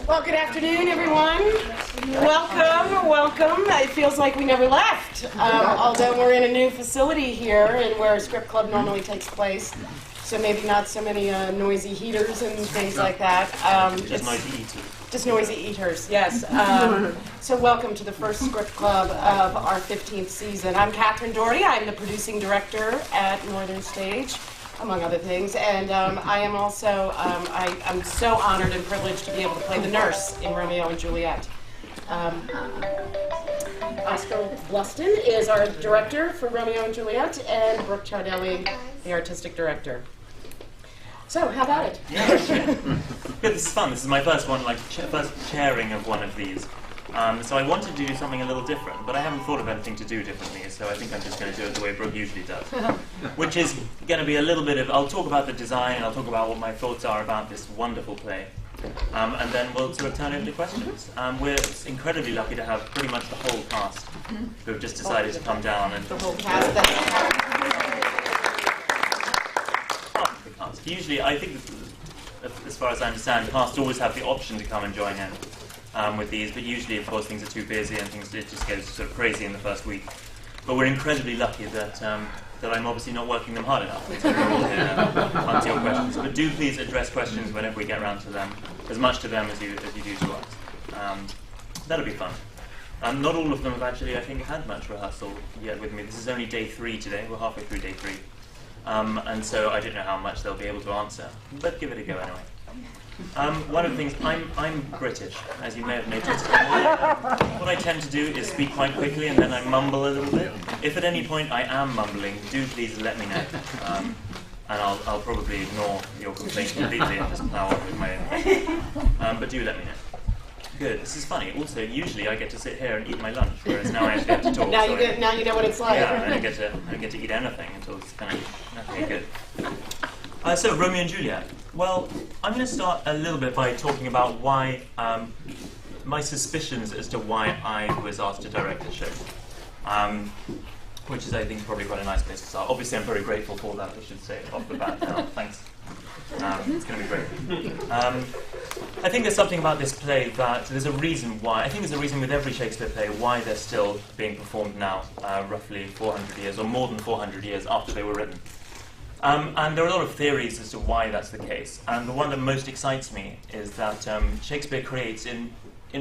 Well, good afternoon, everyone. Welcome. It feels like we never left, although we're in a new facility here and where Script Club normally takes place. So maybe not so many noisy heaters and things like that. Just noisy eaters. Just noisy eaters, yes. So welcome to the first Script Club of our 15th season. I'm Catherine Doherty. I'm the producing director at Northern Stage, among other things. And I am also, I'm so honored and privileged to be able to play the nurse in Romeo and Juliet. Oscar Bluston is our director for Romeo and Juliet, and Brooke Chardelli, the artistic director. So, how about it? Yeah, good. This is fun. This is my first one, first chairing of one of these. So I wanted to do something a little different, but I haven't thought of anything to do differently, so I think I'm just going to do it the way Brooke usually does. Which is going to be a little bit of, I'll talk about the design, I'll talk about what my thoughts are about this wonderful play, and then we'll sort of turn over to questions. We're incredibly lucky to have pretty much the whole cast who have just decided to come down and... The whole cast. Usually, I think, as far as I understand, casts always have the option to come and join in with these, but usually, of course, things are too busy and things just get sort of crazy in the first week. But we're incredibly lucky that that I'm obviously not working them hard enough. So we're all here to answer your questions. But do please address questions whenever we get around to them, as much to them as you do to us. That'll be fun. Not all of them have actually, I think, had much rehearsal yet with me. This is only day 3 today. We're halfway through day 3. And so I don't know how much they'll be able to answer, but give it a go anyway. One of the things, I'm British, as you may have noticed. What I tend to do is speak quite quickly and then I mumble a little bit. If at any point I am mumbling, do please let me know. And I'll probably ignore your complaint completely and just plow on with my own. But do let me know. Good. This is funny. Also, usually I get to sit here and eat my lunch, whereas now I actually have to talk. Now you know what it's like. Yeah, I don't get to eat anything until it's kind of okay. Good. So Romeo and Juliet. Well, I'm going to start a little bit by talking about why my suspicions as to why I was asked to direct the show, which is, I think, probably quite a nice place to start. Obviously, I'm very grateful for that. I should say off the bat now. Thanks. It's going to be great. I think there's something about this play that there's a reason why. I think there's a reason with every Shakespeare play why they're still being performed now, roughly 400 years, or more than 400 years after they were written. And there are a lot of theories as to why that's the case. And the one that most excites me is that Shakespeare creates in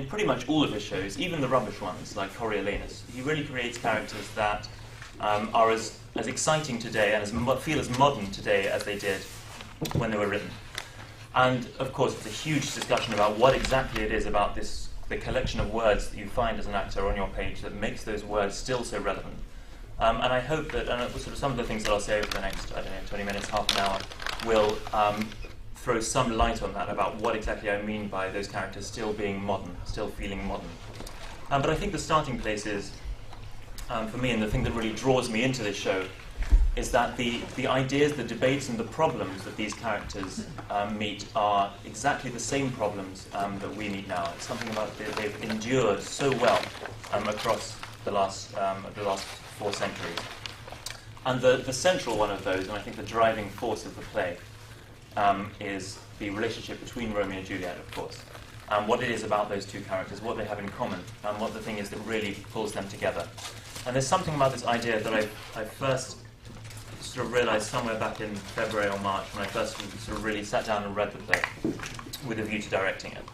pretty much all of his shows, even the rubbish ones like Coriolanus, he really creates characters that are as exciting today and feel as modern today as they did when they were written. And of course, it's a huge discussion about what exactly it is about the collection of words that you find as an actor on your page that makes those words still so relevant. And I hope that, sort of some of the things that I'll say over the next, 20 minutes, half an hour, will throw some light on that, about what exactly I mean by those characters still being modern, still feeling modern. But I think the starting place is, for me, and the thing that really draws me into this show, is that the ideas, the debates, and the problems that these characters meet are exactly the same problems that we meet now. It's something about they've endured so well across the last 4 centuries. And the central one of those, and I think the driving force of the play, is the relationship between Romeo and Juliet, of course. What it is about those two characters, what they have in common, and what the thing is that really pulls them together. And there's something about this idea that I first sort of realised somewhere back in February or March when I first sort of really sat down and read the play with a view to directing it.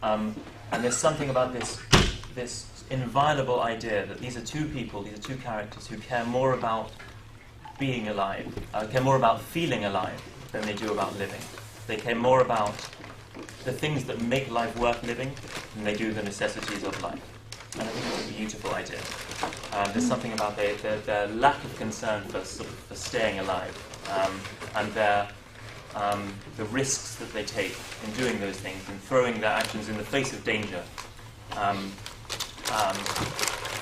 And there's something about this inviolable idea that these are two people, these are two characters who care more about being alive, care more about feeling alive than they do about living. They care more about the things that make life worth living than they do the necessities of life. And I think it's a beautiful idea. There's something about their lack of concern for staying alive, and the risks that they take in doing those things and throwing their actions in the face of danger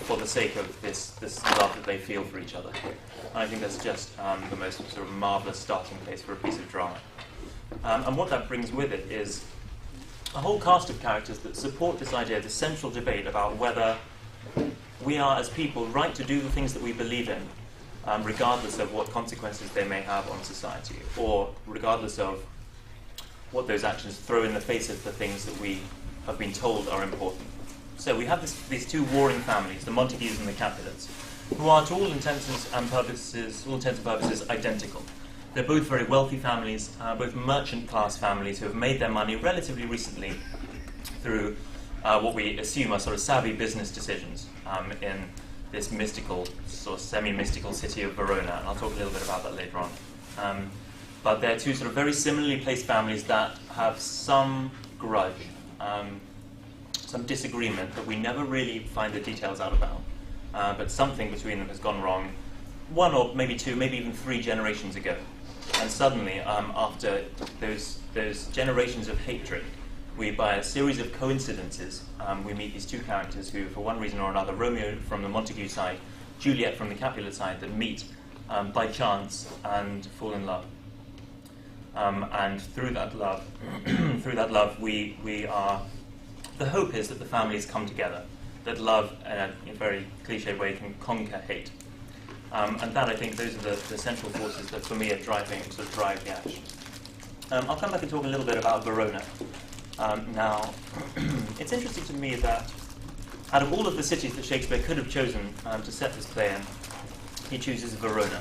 for the sake of this love that they feel for each other. And I think that's just the most sort of marvelous starting place for a piece of drama. And what that brings with it is a whole cast of characters that support this idea, this central debate about whether we are, as people, right to do the things that we believe in, regardless of what consequences they may have on society, or regardless of what those actions throw in the face of the things that we have been told are important. So we have these two warring families, the Montagues and the Capulets, who are, to all intents and purposes, identical. They're both very wealthy families, both merchant class families who have made their money relatively recently through what we assume are sort of savvy business decisions in this mystical, sort of semi-mystical city of Verona, and I'll talk a little bit about that later on. But they're two sort of very similarly placed families that have some grudge, some disagreement that we never really find the details out about. But something between them has gone wrong 1 or maybe 2, maybe even 3 generations ago. And suddenly, after those generations of hatred, we, by a series of coincidences, we meet these two characters who, for one reason or another, Romeo from the Montague side, Juliet from the Capulet side, that meet by chance and fall in love. And through that love, we are. The hope is that the families come together, that love, in a very cliched way, can conquer hate. And that, I think, those are the central forces that, for me, are drive the action. I'll come back and talk a little bit about Verona. Now, it's interesting to me that out of all of the cities that Shakespeare could have chosen to set this play in, he chooses Verona,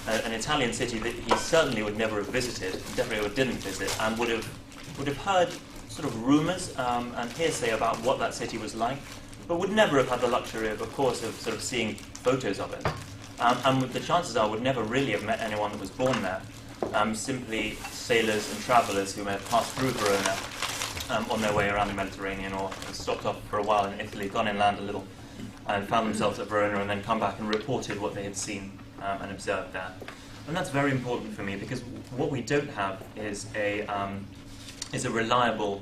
an Italian city that he certainly would never have visited, definitely didn't visit, and would have heard sort of rumours and hearsay about what that city was like, but would never have had the luxury of course, of sort of seeing photos of it. And the chances are would never really have met anyone that was born there. Simply sailors and travellers who may have passed through Verona on their way around the Mediterranean, or stopped off for a while in Italy, gone inland a little, and found themselves at Verona, and then come back and reported what they had seen and observed there. And that's very important for me, because what we don't have is a reliable,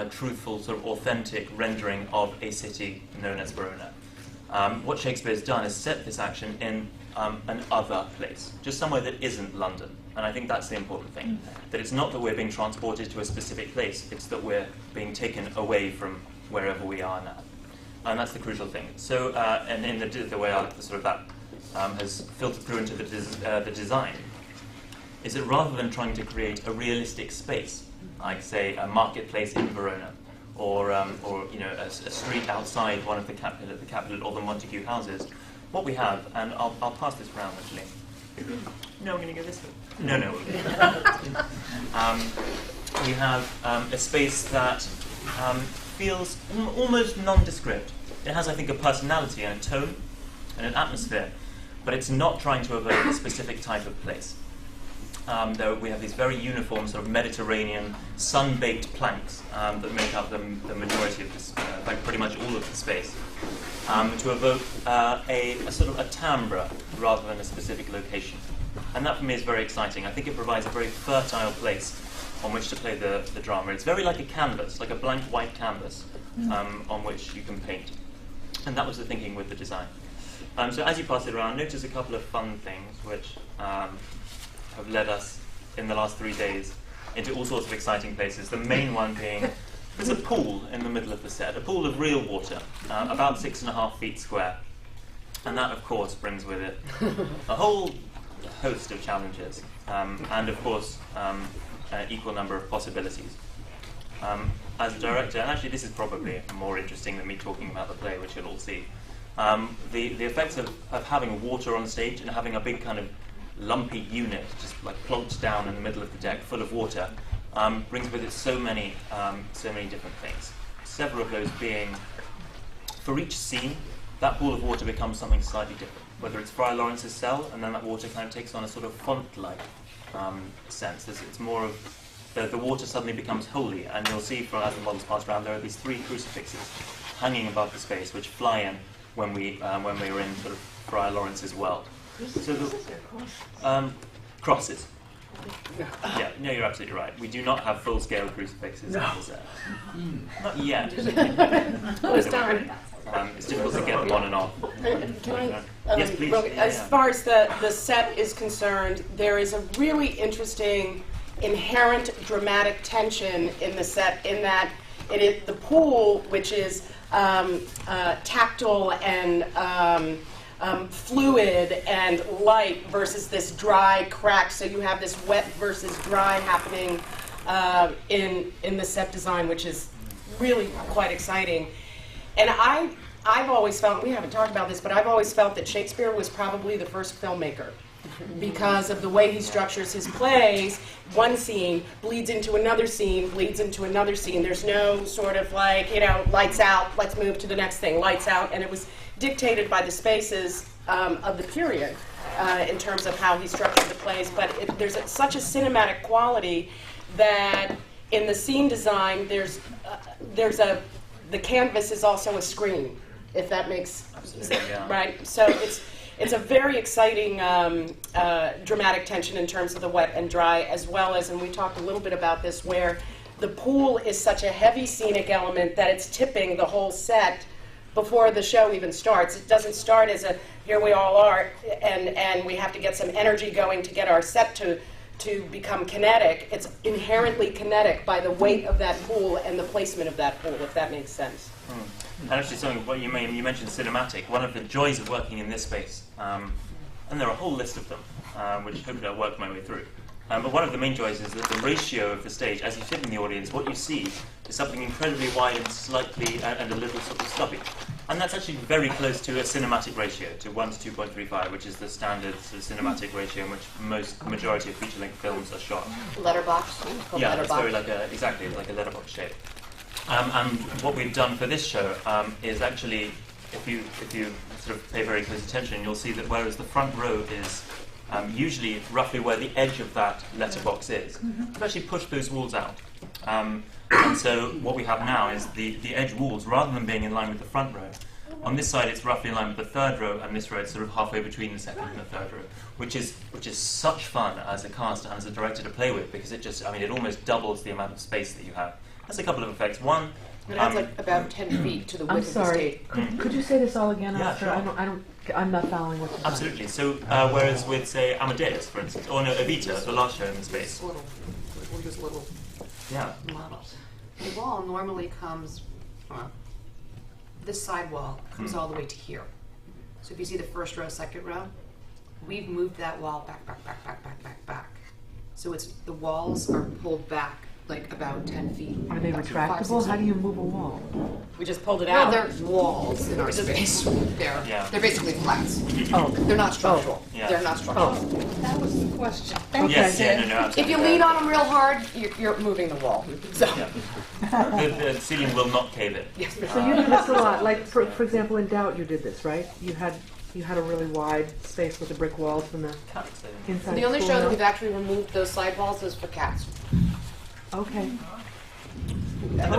truthful, sort of authentic rendering of a city known as Verona. What Shakespeare's done is set this action in an other place, just somewhere that isn't London. And I think that's the important thing, that it's not that we're being transported to a specific place, it's that we're being taken away from wherever we are now. And that's the crucial thing. So, and in the way that has filtered through into the design, is that rather than trying to create a realistic space, like say a marketplace in Verona, or a street outside one of the Capulet or the Montague houses, what we have, and I'll pass this round actually. No, I'm going to go this way. No. We have a space that feels almost nondescript. It has, I think, a personality and a tone and an atmosphere, but it's not trying to evoke a specific type of place. We have these very uniform sort of Mediterranean sun-baked planks that make up the majority of this, like pretty much all of the space, to evoke a sort of a timbre rather than a specific location. And that for me is very exciting. I think it provides a very fertile place on which to play the drama. It's very like a canvas, like a blank white canvas on which you can paint. And that was the thinking with the design. So as you pass it around, notice a couple of fun things which have led us in the last 3 days into all sorts of exciting places. The main one being, there's a pool in the middle of the set, a pool of real water, about 6.5 feet square. And that, of course, brings with it a whole host of challenges, and of course, an equal number of possibilities. As a director, and actually this is probably more interesting than me talking about the play, which you'll all see, the effects of having water on stage and having a big kind of lumpy unit just like plonked down in the middle of the deck full of water brings with it so many different things. Several of those being, for each scene, that pool of water becomes something slightly different. Whether it's Friar Laurence's cell, and then that water kind of takes on a sort of font-like sense. It's more of the water suddenly becomes holy, and you'll see from as the models pass around, there are these 3 crucifixes hanging above the space, which fly in when we're in sort of Friar Laurence's well. So crosses. Yeah, no, you're absolutely right. We do not have full-scale crucifixes on the set. Not yet. It's time. It's difficult to get them on and off. Can I, yes, please. As far as the set is concerned, there is a really interesting inherent dramatic tension in the set, in that it is the pool, which is tactile and fluid and light, versus this dry crack. So you have this wet versus dry happening in the set design, which is really quite exciting. And I've always felt, we haven't talked about this, but I've always felt that Shakespeare was probably the first filmmaker because of the way he structures his plays. One scene bleeds into another scene, bleeds into another scene. There's no sort of like, lights out, let's move to the next thing, lights out. And it was dictated by the spaces of the period in terms of how he structured the plays. But there's such a cinematic quality that in the scene design, the canvas is also a screen, if that makes sense, right? So it's a very exciting dramatic tension in terms of the wet and dry, as well as, and we talked a little bit about this, where the pool is such a heavy scenic element that it's tipping the whole set before the show even starts. It doesn't start as a, here we all are, and we have to get some energy going to get our set to become kinetic. It's inherently kinetic by the weight of that pool and the placement of that pool, if that makes sense. And actually, something what you mentioned cinematic. One of the joys of working in this space, and there are a whole list of them, which hopefully I'll work my way through. But one of the main joys is that the ratio of the stage, as you sit in the audience, what you see is something incredibly wide and slightly and a little sort of stubby. And that's actually very close to a cinematic ratio, to 1 to 2.35, which is the standard sort of cinematic ratio in which majority of feature-length films are shot. Letterbox. Yeah, it's very like exactly like a letterbox shape. And what we've done for this show is actually, if you sort of pay very close attention, you'll see that whereas the front row is usually roughly where the edge of that letterbox is, we've actually pushed those walls out. And so what we have now is the edge walls, rather than being in line with the front row, on this side it's roughly in line with the third row, and this row it's sort of halfway between the second and the third row, which is such fun as a cast and as a director to play with, because it almost doubles the amount of space that you have. Has a couple of effects. One, it adds like about 10 feet to the width of the stage. Could you say this all again? Yeah, After? sure. I'm not following what you're saying. Absolutely. So, whereas with, say, Amadeus, for instance, or no, Evita, the last show in the space. We're just little Yeah. models. The wall normally comes, this side wall comes all the way to here. So if you see the first row, second row, we've moved that wall back. So the walls are pulled back like about 10 feet. Are they retractable? How do you move a wall? We just pulled it Well, out. they're walls in our space. They're basically flats. Oh, They're not structural. Yeah. They're not structural. That was the question. Okay. Yes, no, absolutely. If you lean on them real hard, you're moving the wall. So, The ceiling will not cave in. yes. So you do this a lot. Like for example, in Doubt, you did this, right? You had a really wide space with the brick walls and the inside. The only show that schoolhouse. we've actually removed those side walls is for cats. Okay.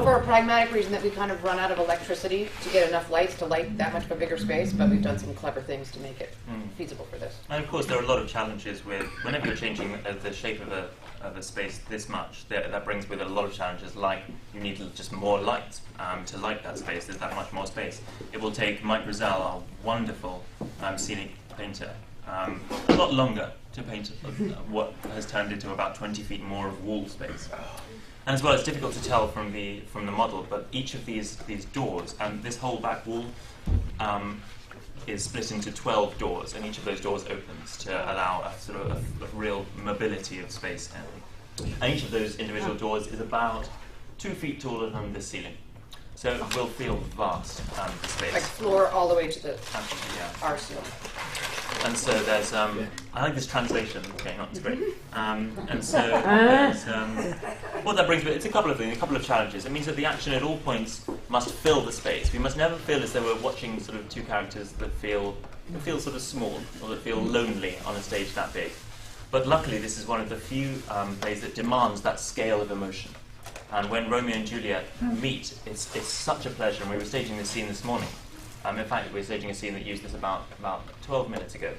For a pragmatic reason that we kind of run out of electricity to get enough lights to light that much of a bigger space, but we've done some clever things to make it feasible for this. And of course, there are a lot of challenges with whenever you're changing the shape of a space this much. That brings with it a lot of challenges, like you need just more light to light that space. There's that much more space. It will take Mike Rizal, our wonderful scenic painter, a lot longer to paint what has turned into about 20 feet more of wall space. And as well, it's difficult to tell from the model, but each of these doors and this whole back wall is split into 12 doors, and each of those doors opens to allow a sort of a real mobility of space. And each of those individual doors is about 2 feet taller than the ceiling, so it will feel vast, the space. Like floor all the way to the Absolutely, yeah. our ceiling. And so there's, I like this translation that's going on, it's great. And so there's, what that brings with it, it's a couple of things, a couple of challenges. It means that the action at all points must fill the space. We must never feel as though we're watching sort of two characters that feel sort of small, or that feel lonely on a stage that big. But luckily this is one of the few plays that demands that scale of emotion. And when Romeo and Juliet meet, it's such a pleasure, and we were staging this scene this morning. In fact, we're staging a scene that used this about 12 minutes ago.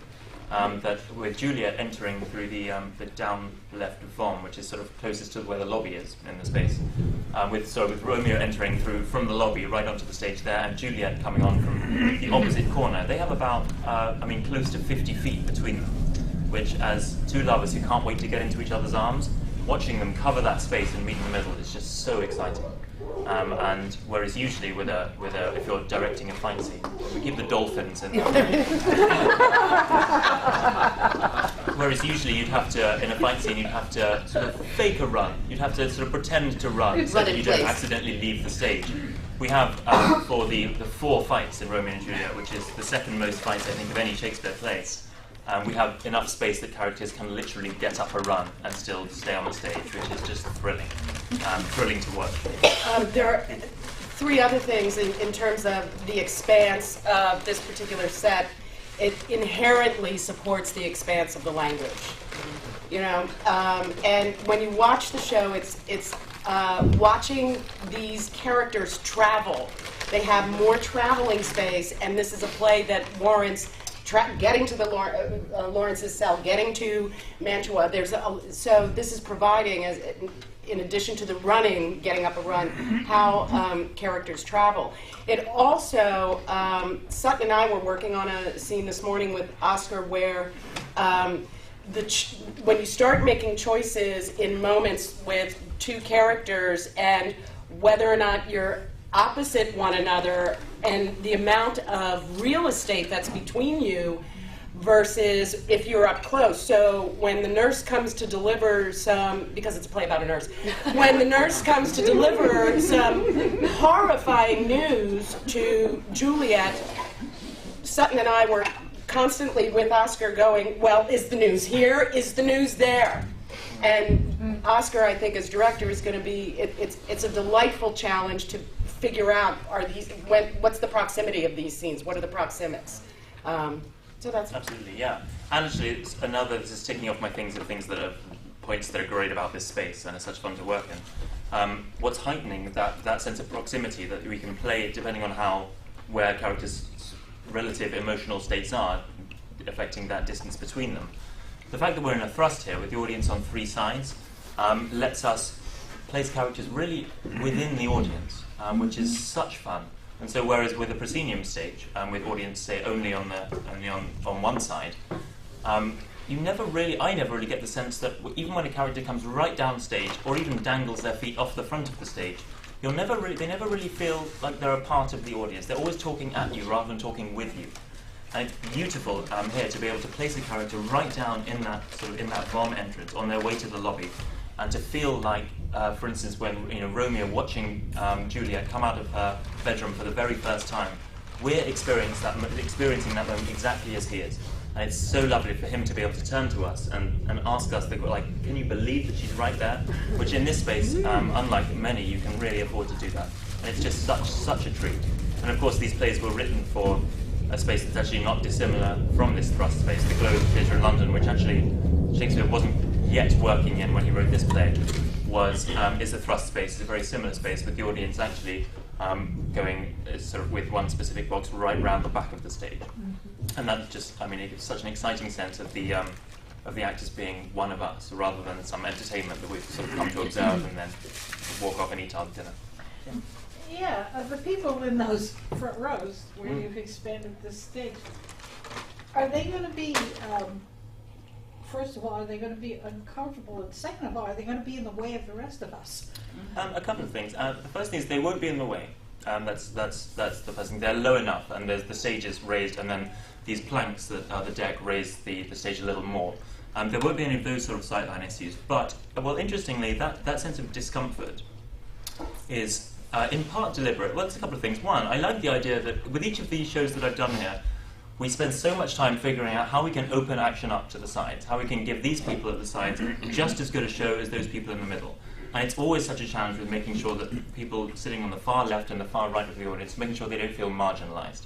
That with Juliet entering through the down left vom, which is sort of closest to where the lobby is in the space. With Romeo entering through from the lobby right onto the stage there, and Juliet coming on from the opposite corner. They have about, close to 50 feet between them, which, as two lovers who can't wait to get into each other's arms, watching them cover that space and meet in the middle is just so exciting. And whereas usually if you're directing a fight scene, we keep the dolphins in. Whereas Whereas usually you'd have to, in a fight scene, you'd have to sort of fake a run. You'd have to sort of pretend to run so that you don't accidentally leave the stage. We have, for the 4 fights in Romeo and Juliet, which is the second most fights, I think, of any Shakespeare play, we have enough space that characters can literally get up a run and still stay on the stage, which is just thrilling. Thrilling to watch. There are 3 other things in terms of the expanse of this particular set. It inherently supports the expanse of the language, you know. And when you watch the show, it's watching these characters travel. They have more traveling space, and this is a play that warrants getting to the Lawrence's cell, getting to Mantua. So this is providing, as in addition to the running, getting up a run, how characters travel. It also, Sutton and I were working on a scene this morning with Oscar where when you start making choices in moments with 2 characters and whether or not you're opposite one another and the amount of real estate that's between you versus if you're up close. So when the nurse comes to deliver some, because it's a play about a nurse, when the nurse comes to deliver some horrifying news to Juliet, Sutton and I were constantly with Oscar going, well, is the news here? Is the news there? And Oscar, I think, as director, is going to be, it's a delightful challenge to figure out, what's the proximity of these scenes? What are the proxemics? So that's absolutely, yeah. And actually, it's another. This is ticking off my things that are points that are great about this space and are such fun to work in. What's heightening that sense of proximity that we can play depending on where characters' relative emotional states are, affecting that distance between them. The fact that we're in a thrust here with the audience on 3 sides lets us place characters really within the audience, which is such fun. And so, whereas with a proscenium stage, with audience say only on one side, I never really get the sense that even when a character comes right down stage, or even dangles their feet off the front of the stage, they never really feel like they're a part of the audience. They're always talking at you rather than talking with you. And it's beautiful here to be able to place a character right down in that bomb entrance on their way to the lobby, and to feel like, for instance, when Romeo watching Juliet come out of her bedroom for the very first time, we're experiencing that moment exactly as he is. And it's so lovely for him to be able to turn to us and ask us, can you believe that she's right there? Which in this space, unlike many, you can really afford to do that. And it's just such a treat. And of course, these plays were written for a space that's actually not dissimilar from this thrust space, the Globe Theatre in London, which actually Shakespeare wasn't yet working in when he wrote this play, is a thrust space. It's a very similar space, with the audience actually going sort of with one specific box right round the back of the stage. And that just, it gives such an exciting sense of the actors being one of us, rather than some entertainment that we've sort of come to observe and then walk off and eat our dinner. Yeah, the people in those front rows where you've expanded the stage, are they going to be, first of all, are they going to be uncomfortable? And second of all, are they going to be in the way of the rest of us? A couple of things. The first thing is they won't be in the way. That's the first thing. They're low enough, and the stage is raised, and then these planks that are the deck raise the stage a little more. There won't be any of those sort of sightline issues. But, well, interestingly, that sense of discomfort is in part deliberate. Well, it's a couple of things. One, I like the idea that with each of these shows that I've done here, we spend so much time figuring out how we can open action up to the sides, how we can give these people at the sides just as good a show as those people in the middle. And it's always such a challenge with making sure that people sitting on the far left and the far right of the audience, making sure they don't feel marginalized.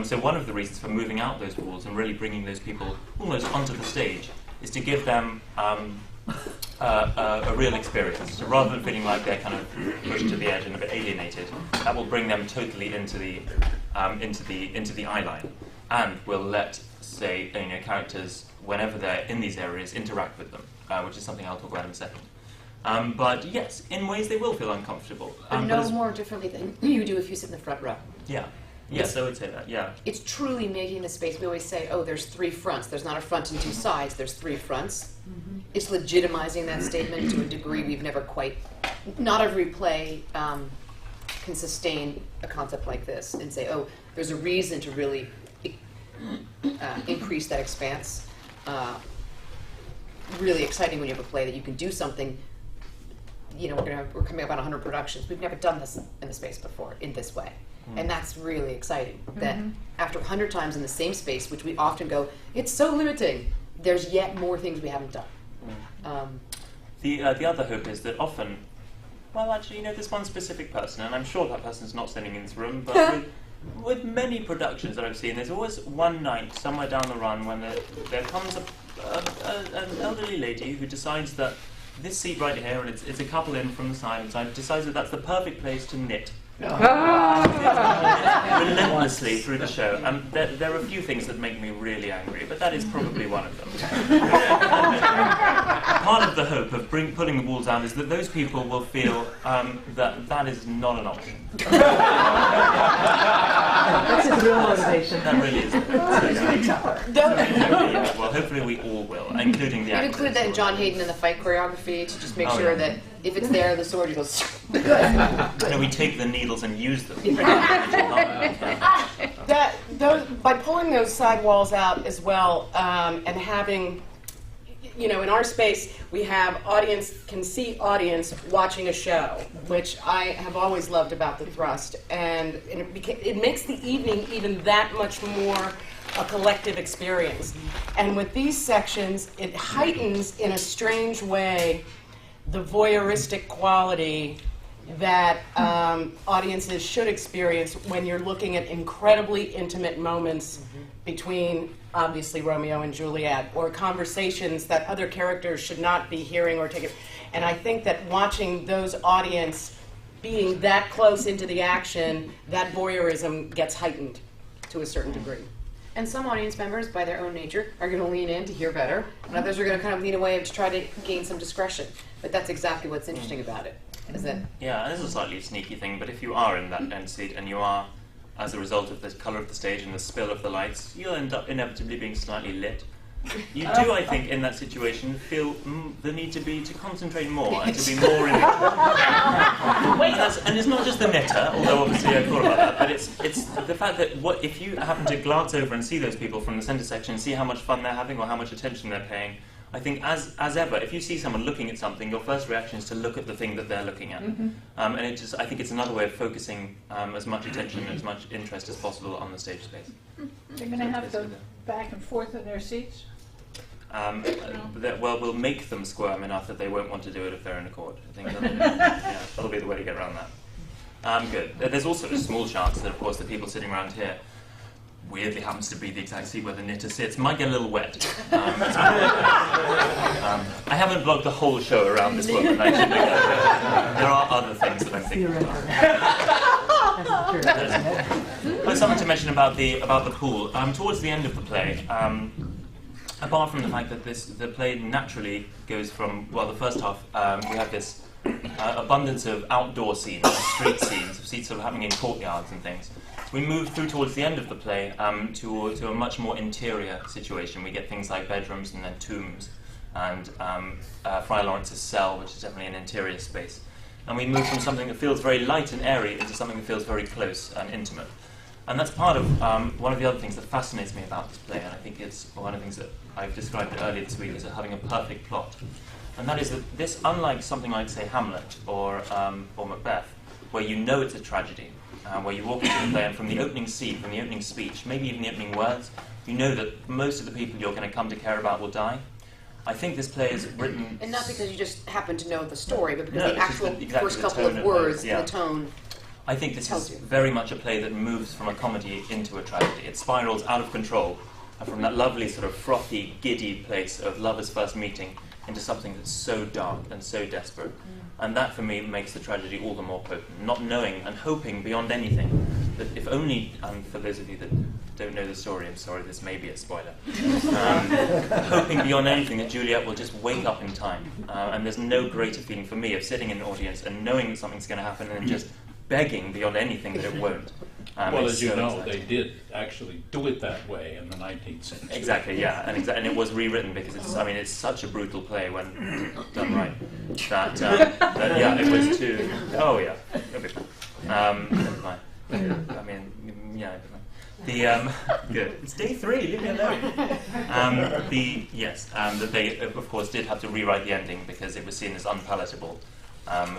So one of the reasons for moving out those walls and really bringing those people almost onto the stage is to give them a real experience. So rather than feeling like they're kind of pushed to the edge and a bit alienated, that will bring them totally into the eye line, and will let, say, characters, whenever they're in these areas, interact with them, which is something I'll talk about in a second. But yes, in ways they will feel uncomfortable. But no more differently than you do if you sit in the front row. Yeah. Yes, I would say that, yeah. It's truly making the space. We always say, oh, there's 3 fronts. There's not a front and 2 sides. There's 3 fronts. It's legitimizing that statement to a degree we've never quite... Not every play can sustain a concept like this and say, oh, there's a reason to really increase that expanse. really exciting when you have a play that you can do something. You know, we're coming up on 100 productions. We've never done this in the space before in this way. And that's really exciting, that after 100 times in the same space, which we often go, it's so limiting, there's yet more things we haven't done. The other hope is that often, well, actually, you know, there's one specific person, and I'm sure that person's not sitting in this room, but with many productions that I've seen, there's always one night somewhere down the run when there comes an elderly lady who decides that this seat right here, and it's a couple in from the side and side, decides that that's the perfect place to knit. Relentlessly through the show. There are a few things that make me really angry, but that is probably one of them. Part of the hope of pulling the walls down is that those people will feel that is not an option. That's his real motivation. That really is. Well, hopefully we all will, including the actors. We've included that in John Hayden in the fight choreography to just make sure that if it's there, the sword goes. No, we take the needles and use them. By pulling those side walls out as well, and having, you know, in our space we have can see audience watching a show, which I have always loved about the Thrust, and it makes the evening even that much more a collective experience. And with these sections, it heightens in a strange way the voyeuristic quality that audiences should experience when you're looking at incredibly intimate moments between, obviously, Romeo and Juliet, or conversations that other characters should not be hearing or taking. And I think that watching those audience being that close into the action, that voyeurism gets heightened to a certain degree. And some audience members, by their own nature, are going to lean in to hear better, and others are going to kind of lean away to try to gain some discretion. But that's exactly what's interesting about it, is that... Yeah, and this is a slightly sneaky thing, but if you are in that end seat and you are, as a result of the colour of the stage and the spill of the lights, you'll end up inevitably being slightly lit. You do, I think, in that situation, feel the need to concentrate more and to be more in it. And it's not just the knitter, although obviously I thought about that, but it's the fact that if you happen to glance over and see those people from the centre section, see how much fun they're having or how much attention they're paying, I think as ever, if you see someone looking at something, your first reaction is to look at the thing that they're looking at. And I think it's another way of focusing as much attention and as much interest as possible on the stage space. They're going to have to back and forth in their seats? Well, we'll make them squirm enough that they won't want to do it if they're in accord. I think that'll be the way to get around that. Good. There's also a small chance that, of course, the people sitting around here weirdly happens to be the exact seat where the knitter sits. Might get a little wet. I haven't blogged the whole show around this woman. I should know that. There are other things that I'm thinking about. Something to mention about the pool. Towards the end of the play, apart from the fact that the play naturally goes from, well, the first half, we have this abundance of outdoor scenes, street scenes, seats sort of happening in courtyards and things. We move through towards the end of the play to a much more interior situation. We get things like bedrooms and then tombs, and Friar Laurence's cell, which is definitely an interior space. And we move from something that feels very light and airy into something that feels very close and intimate. And that's part of one of the other things that fascinates me about this play, and I think it's one of the things that I've described earlier this week as having a perfect plot. And that is that this, unlike something like, say, Hamlet or Macbeth, where you know it's a tragedy, where you walk into the play and from the opening scene, from the opening speech, maybe even the opening words, you know that most of the people you're going to come to care about will die. I think this play is written... And not because you just happen to know the story, but because the actual first couple of words and the tone... I think this is very much a play that moves from a comedy into a tragedy. It spirals out of control from that lovely sort of frothy, giddy place of lovers' first meeting into something that's so dark and so desperate. And that, for me, makes the tragedy all the more potent. Not knowing and hoping beyond anything that if only, and for those of you that don't know the story, I'm sorry, this may be a spoiler, hoping beyond anything that Juliet will just wake up in time. And there's no greater feeling for me of sitting in the audience and knowing that something's going to happen and just begging beyond anything that it won't. Well, as you know, they did actually do it that way in the 19th century. Exactly, yeah, and it was rewritten because it's such a brutal play when done right. That yeah, it was too. Oh yeah, it'll be fine. Never mind. I mean, yeah. Good. It's day 3. Leave me alone. That they of course did have to rewrite the ending because it was seen as unpalatable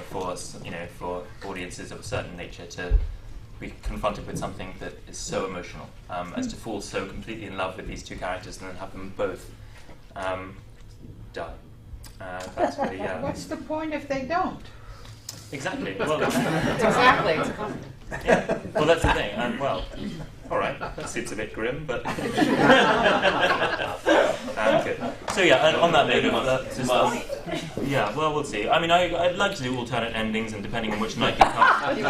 for audiences of a certain nature to be confronted with something that is so emotional, as to fall so completely in love with these two characters and then have them both die. That's really, What's the point if they don't? Exactly. Well, Exactly. It's a compliment. yeah. Well, that's the thing. All right, that seems a bit grim, but good. So yeah, and on that note, we'll see. I mean, I'd like to do alternate endings, and depending on which night you come.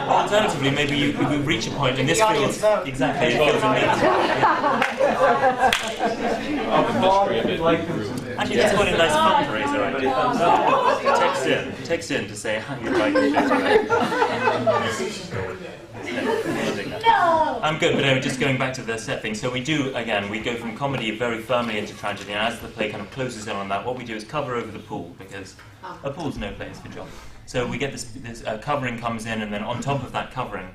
Alternatively, maybe we reach a point, and this feels exactly. It feels amazing. Actually, let's go in a nice fundraiser. Text in to say how you'd like the show. I'm good, but just going back to the set thing. So we do, again, we go from comedy very firmly into tragedy, and as the play kind of closes in on that, what we do is cover over the pool, because a pool's no place for John. So we get this covering comes in, and then on top of that covering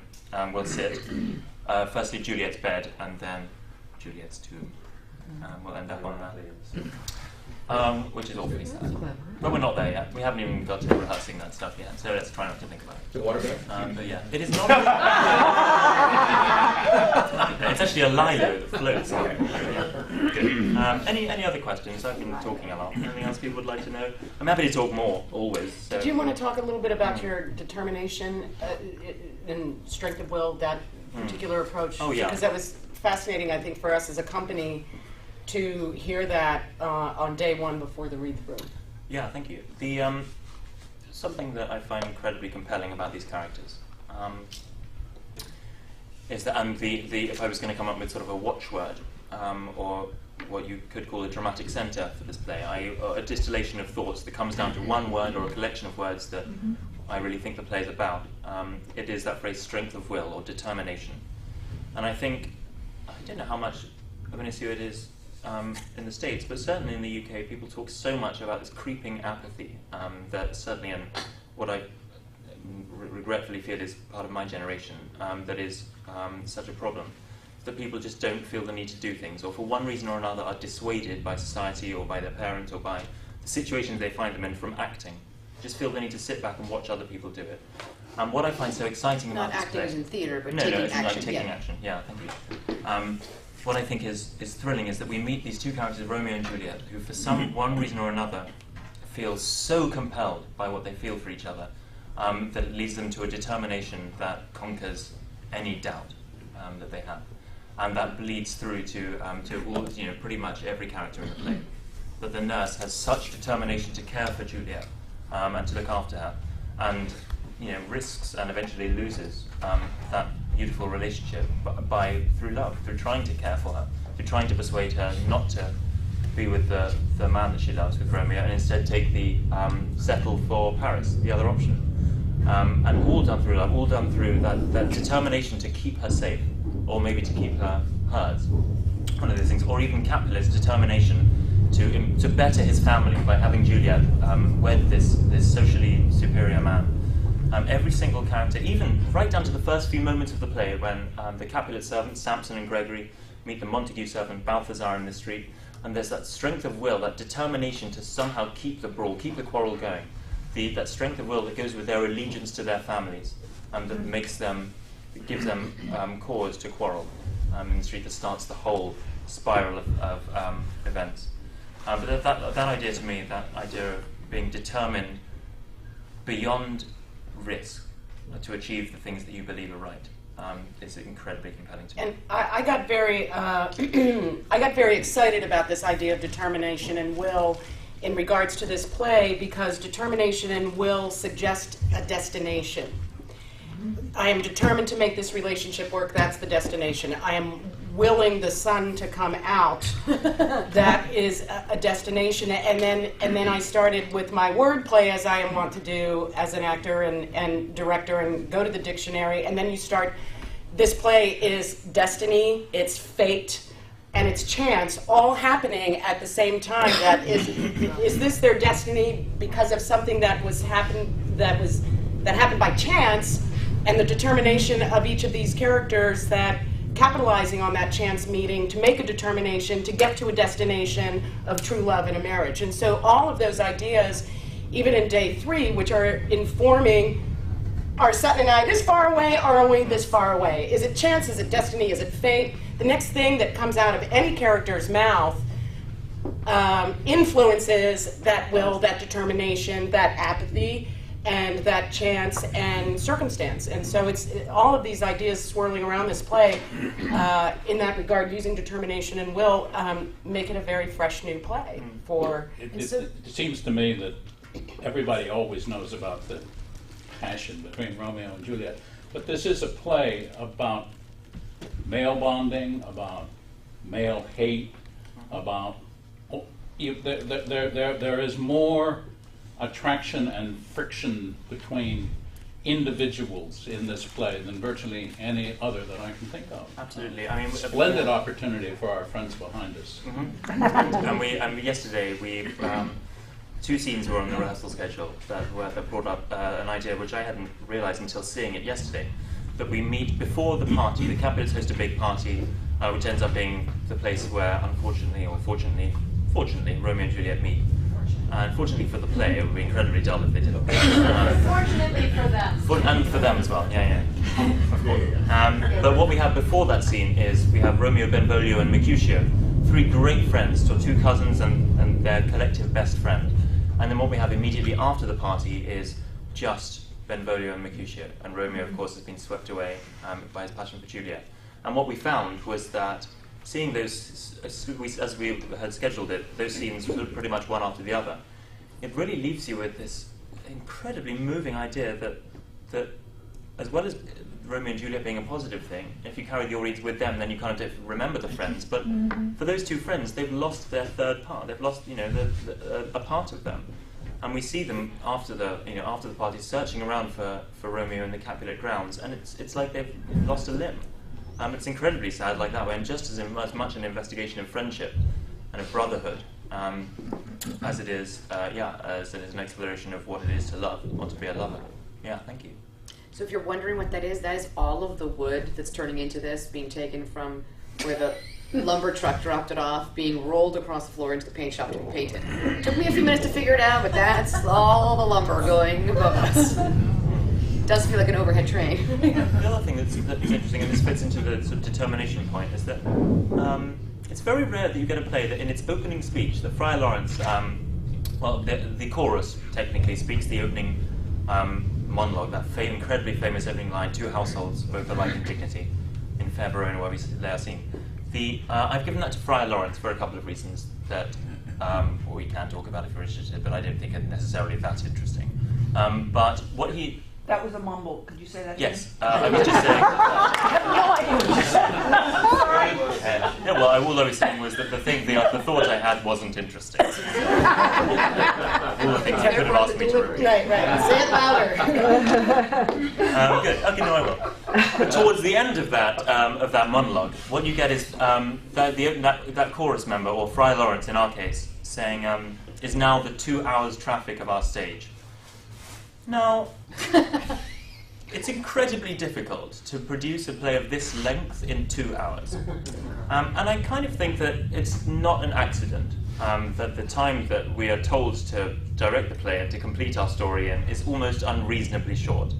will sit, firstly Juliet's bed, and then Juliet's tomb. We'll end up on that. Which is awfully sad. But we're not there yet. We haven't even got to rehearsing that stuff yet, so let's try not to think about it. The water bear? But yeah, it is not. It's actually a lilo that floats. Good. Any other questions? I've been talking a lot. Anything else people would like to know? I'm happy to talk more, always. So. Do you want to talk a little bit about your determination and strength of will, that particular approach? Oh, yeah. Because that was fascinating, I think, for us as a company to hear that on day 1 before the read-through. Yeah, thank you. The something that I find incredibly compelling about these characters is that, and if I was going to come up with sort of a watchword, or what you could call a dramatic centre for this play, a distillation of thoughts that comes down to one word or a collection of words that I really think the play is about. It is that phrase, strength of will or determination. And I think, I don't know how much of an issue it is in the States, but certainly in the UK, people talk so much about this creeping apathy that certainly in what I regretfully feel is part of my generation, that is such a problem, that people just don't feel the need to do things, or for one reason or another are dissuaded by society or by their parents or by the situations they find them in from acting. Just feel the need to sit back and watch other people do it. And what I find so exciting about this play... Not acting as in theatre, but no, taking it's action. like taking action. Yeah, thank you. What I think is thrilling is that we meet these two characters, Romeo and Juliet, who for one reason or another feel so compelled by what they feel for each other that it leads them to a determination that conquers any doubt that they have. And that bleeds through to all, pretty much every character in the play. That the nurse has such determination to care for Juliet and to look after her, and risks and eventually loses that beautiful relationship through love, through trying to care for her, through trying to persuade her not to be with the man that she loves, with Romeo, and instead take the settle for Paris, the other option. And all done through love, all done through that determination to keep her safe, or maybe to keep her hers, one of those things, or even Capulet's determination to better his family by having Juliet wed this socially superior man. Every single character, even right down to the first few moments of the play, when the Capulet servants, Samson and Gregory, meet the Montague servant, Balthazar, in the street, and there's that strength of will, that determination to somehow keep the brawl, keep the quarrel going, that strength of will that goes with their allegiance to their families, and that gives them cause to quarrel in the street, that starts the whole spiral of events. But that idea to me, that idea of being determined beyond risk to achieve the things that you believe are right, is incredibly compelling to me. And I got very excited about this idea of determination and will in regards to this play, because determination and will suggest a destination. I am determined to make this relationship work. That's the destination. I am willing the sun to come out. That is a destination. And then I started with my wordplay, as I am wont to do as an actor and director, and go to the dictionary. And then you start. This play is destiny. It's fate. And it's chance, all happening at the same time. That is this their destiny because of something that happened by chance, and the determination of each of these characters that capitalizing on that chance meeting to make a determination to get to a destination of true love in a marriage. And so all of those ideas, even in day 3, which are informing, are Sutton and I this far away, or are we this far away? Is it chance, is it destiny, is it fate? The next thing that comes out of any character's mouth influences that will, that determination, that apathy, and that chance and circumstance. And so it's all of these ideas swirling around this play in that regard, using determination and will, make it a very fresh new play for... It seems to me that everybody always knows about the passion between Romeo and Juliet, but this is a play about male bonding, about male hate, about... there is more attraction and friction between individuals in this play than virtually any other that I can think of. Absolutely. I mean, Splendid opportunity for our friends behind us. and yesterday we 2 scenes were on the rehearsal schedule that brought up an idea which I hadn't realised until seeing it yesterday. That we meet before the party. The Capulets host a big party, which ends up being the place where, unfortunately or fortunately, Romeo and Juliet meet. Unfortunately for the play, it would be incredibly dull if they didn't. Fortunately for them. And for them as well, yeah. Of course. But what we have before that scene is we have Romeo, Benvolio, and Mercutio, 3 great friends, so 2 cousins and their collective best friend. And then what we have immediately after the party is just Benvolio and Mercutio. And Romeo, of course, has been swept away by his passion for Juliet. And what we found was that seeing those, as we had scheduled it, those scenes pretty much one after the other, it really leaves you with this incredibly moving idea that as well as Romeo and Juliet being a positive thing, if you carry the audience with them, then you kind of remember the friends. But for those 2 friends, they've lost their third part. They've lost, a part of them. And we see them after the party searching around for Romeo in the Capulet grounds, and it's like they've lost a limb. It's incredibly sad like that way, and just as much an investigation of friendship and of brotherhood as it is an exploration of what it is to love, or to be a lover. Yeah, thank you. So if you're wondering what that is all of the wood that's turning into this being taken from where the lumber truck dropped it off, being rolled across the floor into the paint shop to be painted. Took me a few minutes to figure it out, but that's all the lumber going above us. Does feel like an overhead train. The other thing that's interesting, and this fits into the sort of determination point, is that it's very rare that you get a play that in its opening speech, the Friar Laurence, the chorus technically speaks the opening monologue, that incredibly famous opening line, 2 households, both alike in dignity, in fair Verona, where we lay our scene. I've given that to Friar Laurence for a couple of reasons that we can talk about if you're interested, but I don't think it's necessarily that interesting. But what he... That was a mumble. Could you say that again? Yes, I was just saying... Yeah, well, all I was saying was that the thought I had wasn't interesting. All the things you could have asked me to repeat. Right. Say it louder. Good. Okay, no, I will. But towards the end of that monologue, what you get is that chorus member, or Friar Laurence in our case, saying, "Is now the 2 hours traffic of our stage." Now, it's incredibly difficult to produce a play of this length in 2 hours. And I kind of think that it's not an accident that the time that we are told to direct the play and to complete our story in is almost unreasonably short.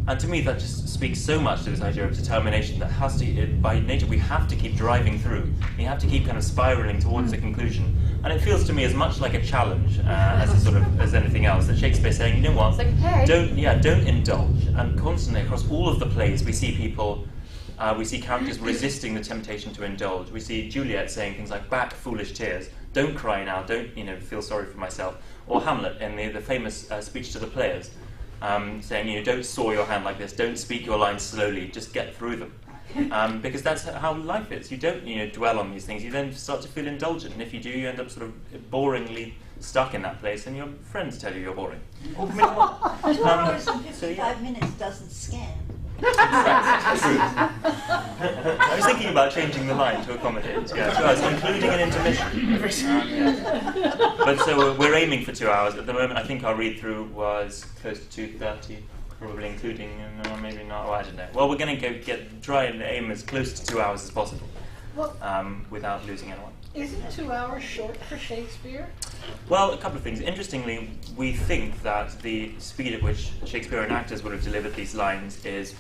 And to me, that just speaks so much to this idea of determination that has to, by nature, we have to keep driving through. We have to keep kind of spiraling towards the conclusion. And it feels to me as much like a challenge as anything else. That Shakespeare saying, you know what? It's like, hey. Don't indulge. And constantly across all of the plays, we see people, we see characters resisting the temptation to indulge. We see Juliet saying things like, "Back, foolish tears. Don't cry now. Don't feel sorry for myself." Or Hamlet in the famous speech to the players. Saying, don't saw your hand like this, don't speak your lines slowly, just get through them. Because that's how life is. You don't dwell on these things, you then start to feel indulgent, and if you do, you end up sort of boringly stuck in that place, and your friends tell you you're boring. 2 hours and 55 minutes doesn't scan. I was thinking about changing the line to accommodate, yeah. So I was including an intermission. But so we're aiming for 2 hours. At the moment, I think our read-through was close to 2:30. probably including, maybe not, well, I don't know. Well, we're going to try and aim as close to 2 hours as possible, Well, without losing anyone. isn't 2 hours short for Shakespeare? Well, a couple of things. Interestingly, we think that the speed at which Shakespearean actors would have delivered these lines is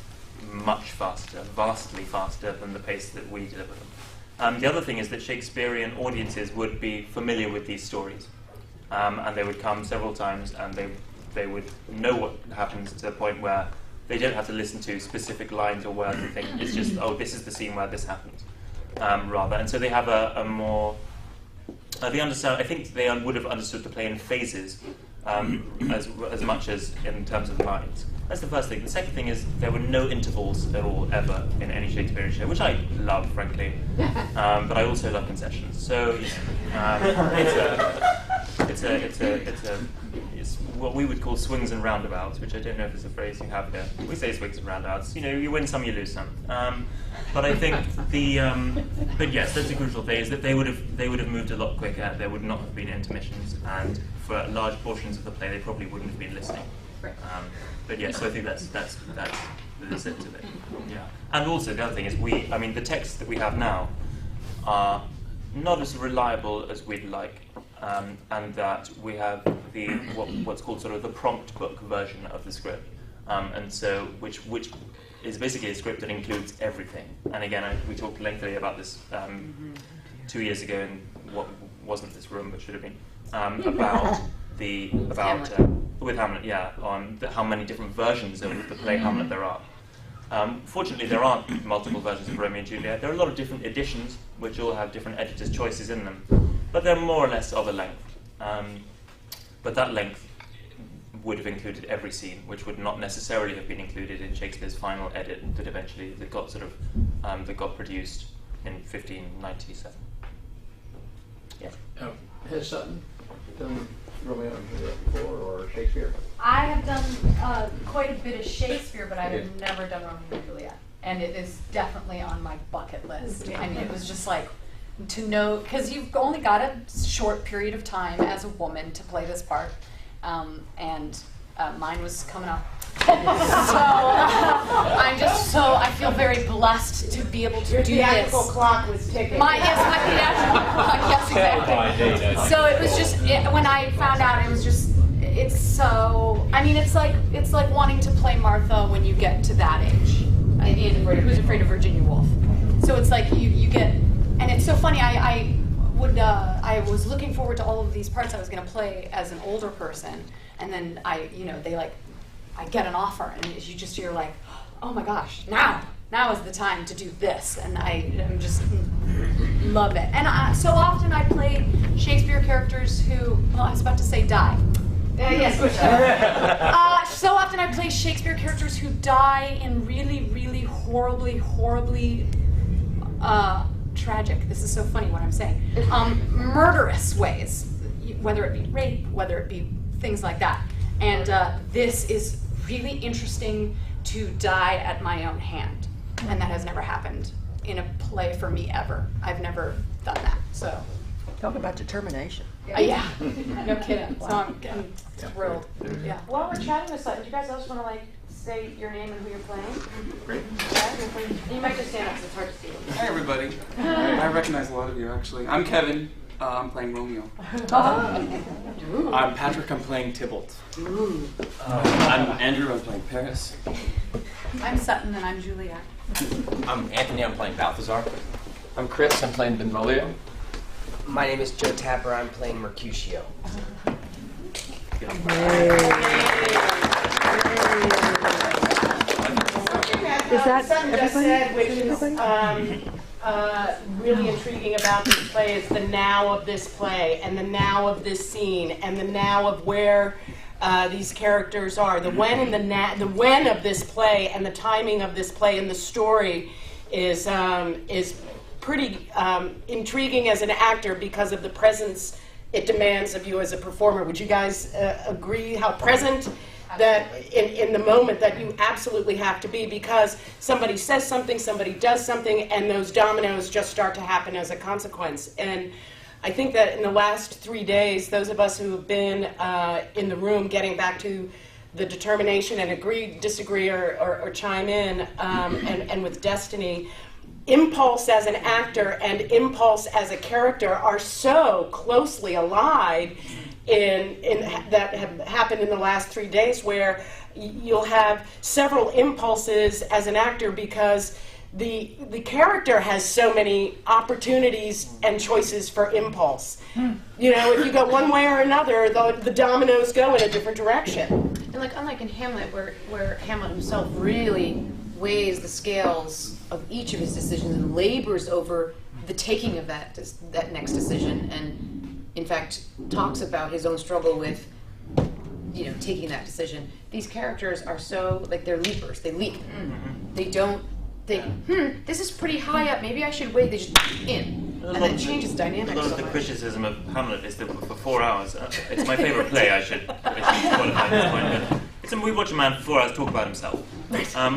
much faster, vastly faster than the pace that we deliver them. The other thing is that Shakespearean audiences would be familiar with these stories, and they would come several times, and they would know what happens to the point where they don't have to listen to specific lines or words and think it's just, oh, this is the scene where this happens, rather. And so they have a more, they understand, I think they would have understood the play in phases as much as in terms of lines. That's the first thing. The second thing is there were no intervals at all, ever, in any Shakespearean show, which I love, frankly. But I also love concessions. So, it's what we would call swings and roundabouts, which I don't know if it's a phrase you have here. We say swings and roundabouts. You know, you win some, you lose some. But I think but yes, that's a crucial thing, is that they would have moved a lot quicker. There would not have been intermissions, and for large portions of the play, they probably wouldn't have been listening. But yes, so I think that's the sense of it. Yeah. And also the other thing is the texts that we have now are not as reliable as we'd like, and that we have what's called sort of the prompt book version of the script, and so which is basically a script that includes everything. And again, we talked lengthily about this 2 years ago in what wasn't this room but should have been, about with Hamlet, yeah, on how many different versions of the play Hamlet there are. Fortunately, there aren't multiple versions of Romeo and Juliet. There are a lot of different editions, which all have different editors' choices in them, but they're more or less of a length. But that length would have included every scene, which would not necessarily have been included in Shakespeare's final edit that got produced in 1597. Yeah. Has Sutton done Romeo and Juliet before, or Shakespeare? I have done quite a bit of Shakespeare, but I have never done Romeo and Juliet. And it is definitely on my bucket list. I mean, it was just like, to know, because you've only got a short period of time as a woman to play this part. And mine was coming up. I feel very blessed to be able to Your do this. theatrical clock was ticking. My theatrical clock, yes, exactly. So it was just, when I found out, it was just, it's so, I mean, it's like wanting to play Martha when you get to that age, in Who's Afraid of Virginia Woolf. So it's like you get, and it's so funny, I was looking forward to all of these parts I was going to play as an older person, and then I get an offer, and you're like, oh my gosh, now is the time to do this, and I'm just love it. And so often I play Shakespeare characters who, well, I was about to say die. Yes, so often I play Shakespeare characters who die in really, really horribly tragic. This is so funny what I'm saying. Murderous ways, whether it be rape, whether it be things like that. And this is really interesting to die at my own hand. And that has never happened in a play for me ever. I've never done that. So Talk about determination. yeah, no kidding. So I'm thrilled. Yeah. While we're chatting with Sutton, do you guys also want to say your name and who you're playing? Great. Yeah, you might just stand up because it's hard to see. Hi, everybody. I recognize a lot of you, actually. I'm Kevin. I'm playing Romeo. I'm Patrick. I'm playing Tybalt. I'm Andrew. I'm playing Paris. I'm Sutton and I'm Juliet. I'm Anthony. I'm playing Balthazar. I'm Chris. I'm playing Benvolio. My name is Joe Tapper. I'm playing Mercutio. Is that Sutton just said, which is really intriguing about this play, is the now of this play, and the now of this scene, and the now of where these characters are. The when and the when of this play, and the timing of this play, and the story is pretty intriguing as an actor because of the presence it demands of you as a performer. Would you guys agree how present that in the moment that you absolutely have to be, because somebody says something, somebody does something, and those dominoes just start to happen as a consequence. And I think that in the last 3 days, those of us who have been in the room getting back to the determination and agree, disagree, or chime in, and with Destiny, impulse as an actor and impulse as a character are so closely allied in that have happened in the last 3 days, where you'll have several impulses as an actor because the character has so many opportunities and choices for impulse. You know, if you go one way or another, the dominoes go in a different direction. And like, unlike in Hamlet, where Hamlet himself really weighs the scales of each of his decisions and labors over the taking of that next decision, and in fact talks about his own struggle with, you know, taking that decision. These characters are so, like, they're leapers. They leap. They don't think, this is pretty high up, maybe I should wait. They just in. And that changes dynamics. A lot of the criticism of Hamlet is that for 4 hours, it's my favourite play, I should qualify this point, but we watch a man for 4 hours talk about himself,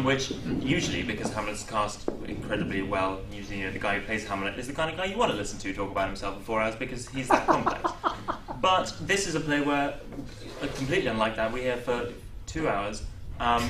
which usually, because Hamlet's cast incredibly well, usually, you know, the guy who plays Hamlet is the kind of guy you want to listen to talk about himself for 4 hours because he's that complex. But this is a play where, completely unlike that, we hear for 2 hours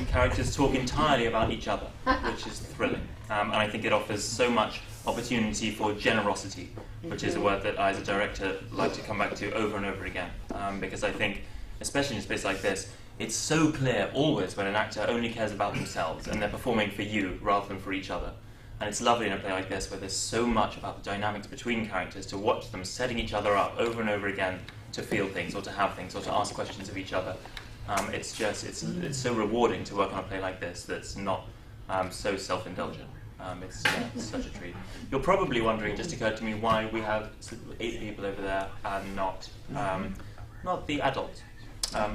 characters talk entirely about each other, which is thrilling. And I think it offers so much opportunity for generosity, which is a word that I, as a director, like to come back to over and over again. Because I think, especially in a space like this, it's so clear always when an actor only cares about themselves and they're performing for you rather than for each other. And it's lovely in a play like this where there's so much about the dynamics between characters, to watch them setting each other up over and over again to feel things or to have things or to ask questions of each other. It's so rewarding to work on a play like this that's not so self-indulgent. It's such a treat. You're probably wondering, just occurred to me, why we have 8 people over there and not the adults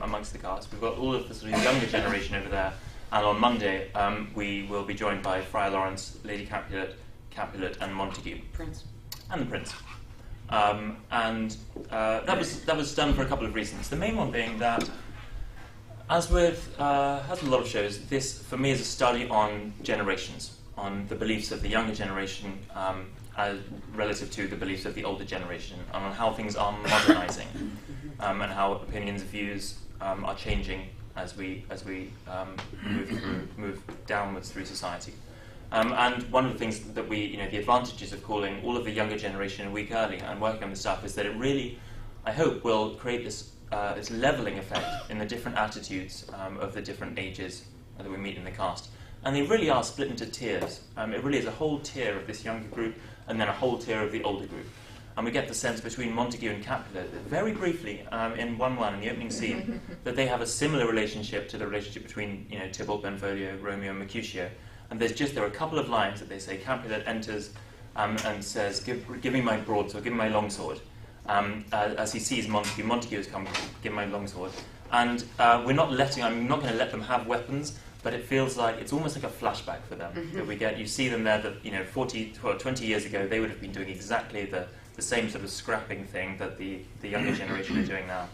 amongst the cast. We've got all of the sort of younger generation over there, and on Monday we will be joined by Friar Laurence, Lady Capulet, and Montague. Prince. And the Prince. That was done for a couple of reasons. The main one being that, as with a lot of shows, this for me is a study on generations, on the beliefs of the younger generation relative to the beliefs of the older generation, and on how things are modernizing, and how opinions, views are changing as we move downwards through society. And one of the things that the advantages of calling all of the younger generation a week early and working on this stuff is that it really, I hope, will create this leveling effect in the different attitudes of the different ages that we meet in the cast. And they really are split into tiers. It really is a whole tier of this younger group and then a whole tier of the older group. And we get the sense between Montague and Capulet, very briefly, in in the opening scene, that they have a similar relationship to the relationship between Tybalt, Benvolio, Romeo and Mercutio. And there are a couple of lines that they say. Capulet enters and says, give me my broadsword, give me my longsword. As he sees Montague, Montague has come, give me my longsword. And I'm not going to let them have weapons, but it feels like it's almost like a flashback for them that we get. You see them there that 20 years ago they would have been doing exactly the same sort of scrapping thing that the younger generation are doing now.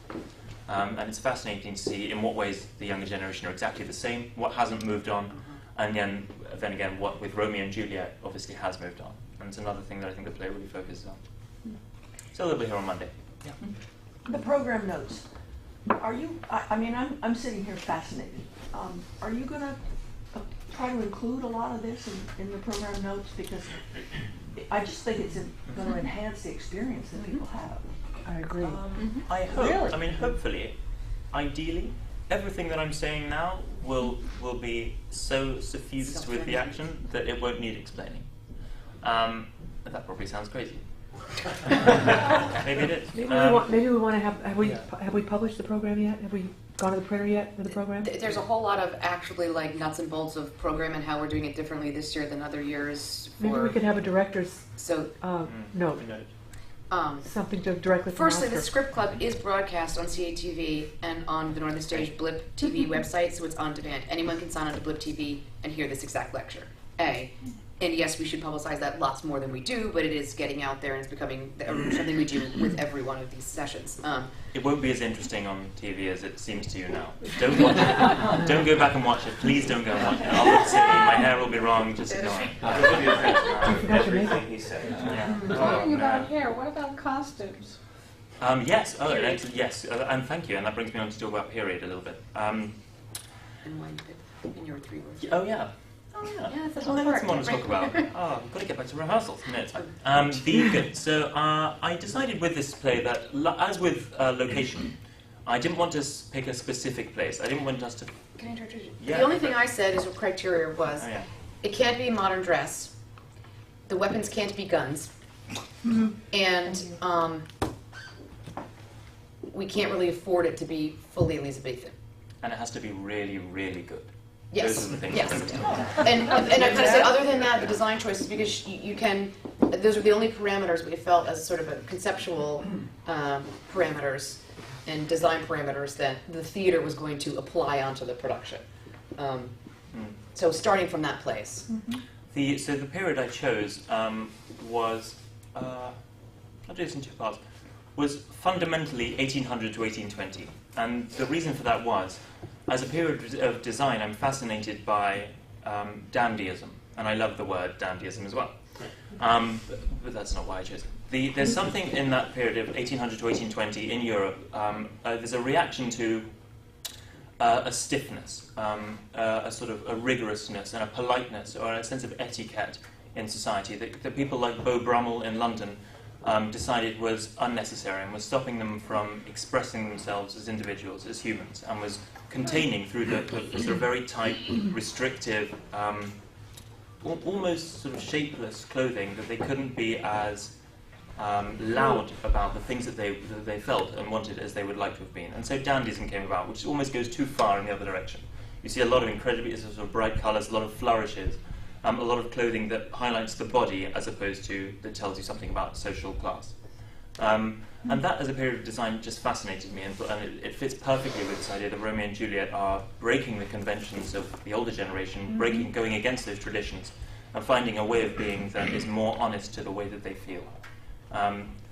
And it's fascinating to see in what ways the younger generation are exactly the same, what hasn't moved on, and then again what with Romeo and Juliet obviously has moved on. And it's another thing that I think the play really focuses on. So they'll be here on Monday. Yeah. The program notes. Are you? I'm sitting here fascinated. Are you going to try to include a lot of this in the program notes? Because I just think it's going to enhance the experience that people have. I agree. I hope. Really? I mean, hopefully, ideally, everything that I'm saying now will be so suffused with the action that it won't need explaining. That probably sounds crazy. Maybe it is. Maybe we want to have we published the program yet? Have we gone to the printer yet with the program? There's a whole lot of actually like nuts and bolts of program and how we're doing it differently this year than other years. Maybe we could have a director's note. Something to directly from Firstly, Oscar. the Script Club is broadcast on CATV and on the Northern Stage Blip TV website, so it's on demand. Anyone can sign on to Blip TV and hear this exact lecture. And yes, we should publicize that lots more than we do, but it is getting out there and it's becoming something we do with every one of these sessions. It won't be as interesting on TV as it seems to you now. Don't watch it. Don't go back and watch it. Please don't go and watch it. I'll look silly. My hair will be wrong. Just ignore it. Everything he said. Talking about hair, what about costumes? Yes. Oh, yes. And thank you. And that brings me on to talk about period a little bit. and wine pit in your 3 words. Oh yeah. Oh yeah. Yeah, that's the Oh, whole that's part. what I want to talk about. Oh, I've got to get back to rehearsals. No, it's fine. Good. So I decided with this play that, as with location, I didn't want to pick a specific place. I didn't want us to. Can I interrupt you? Yeah. The only thing I said is what criteria was. Oh, yeah. It can't be modern dress. The weapons can't be guns. And we can't really afford it to be fully Elizabethan. And it has to be really, really good. Yes. Those are the things. Yes. that And I kind of say, other than that, the design choices, because you can, those are the only parameters we felt as sort of a conceptual parameters and design parameters that the theater was going to apply onto the production. So starting from that place. So the period I chose was, I'll do this in 2 parts, was fundamentally 1800 to 1820. And the reason for that was, as a period of design, I'm fascinated by dandyism, and I love the word dandyism as well. But that's not why I chose it. There's something in that period of 1800 to 1820 in Europe. There's a reaction to a stiffness, a sort of a rigorousness and a politeness, or a sense of etiquette in society that people like Beau Brummel in London decided was unnecessary and was stopping them from expressing themselves as individuals, as humans, and was containing through the sort of very tight, restrictive, almost sort of shapeless clothing that they couldn't be as loud about the things that they felt and wanted as they would like to have been. And so dandyism came about, which almost goes too far in the other direction. You see a lot of incredibly sort of bright colours, a lot of flourishes, a lot of clothing that highlights the body as opposed to that tells you something about social class. And that, as a period of design, just fascinated me, and it fits perfectly with this idea that Romeo and Juliet are breaking the conventions of the older generation, going against those traditions, and finding a way of being that is more honest to the way that they feel.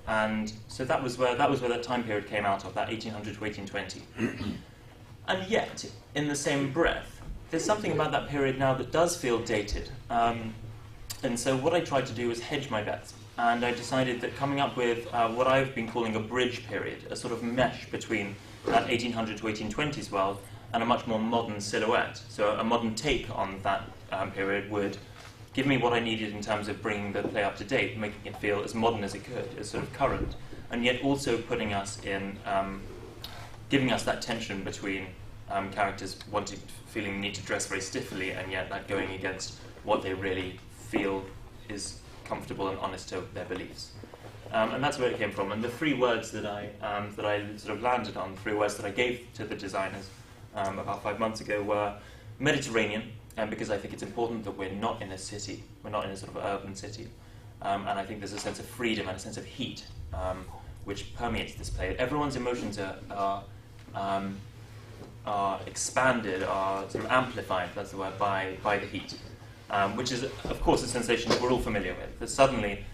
And so that was where that time period came out of, that 1800 to 1820. And yet, in the same breath, there's something about that period now that does feel dated. And so what I tried to do was hedge my bets. And I decided that coming up with what I've been calling a bridge period, a sort of mesh between that 1800 to 1820s world and a much more modern silhouette. So a modern take on that period would give me what I needed in terms of bringing the play up to date, making it feel as modern as it could, as sort of current, and yet also putting us in, giving us that tension between characters feeling the need to dress very stiffly, and yet that going against what they really feel is comfortable and honest to their beliefs. And that's where it came from. And the 3 words that I sort of landed on, 3 words that I gave to the designers about 5 months ago were Mediterranean, because I think it's important that we're not in a city, we're not in a sort of urban city. And I think there's a sense of freedom and a sense of heat which permeates this play. Everyone's emotions are expanded, are sort of amplified, that's the word, by the heat. Which is, of course, a sensation that we're all familiar with. That suddenly,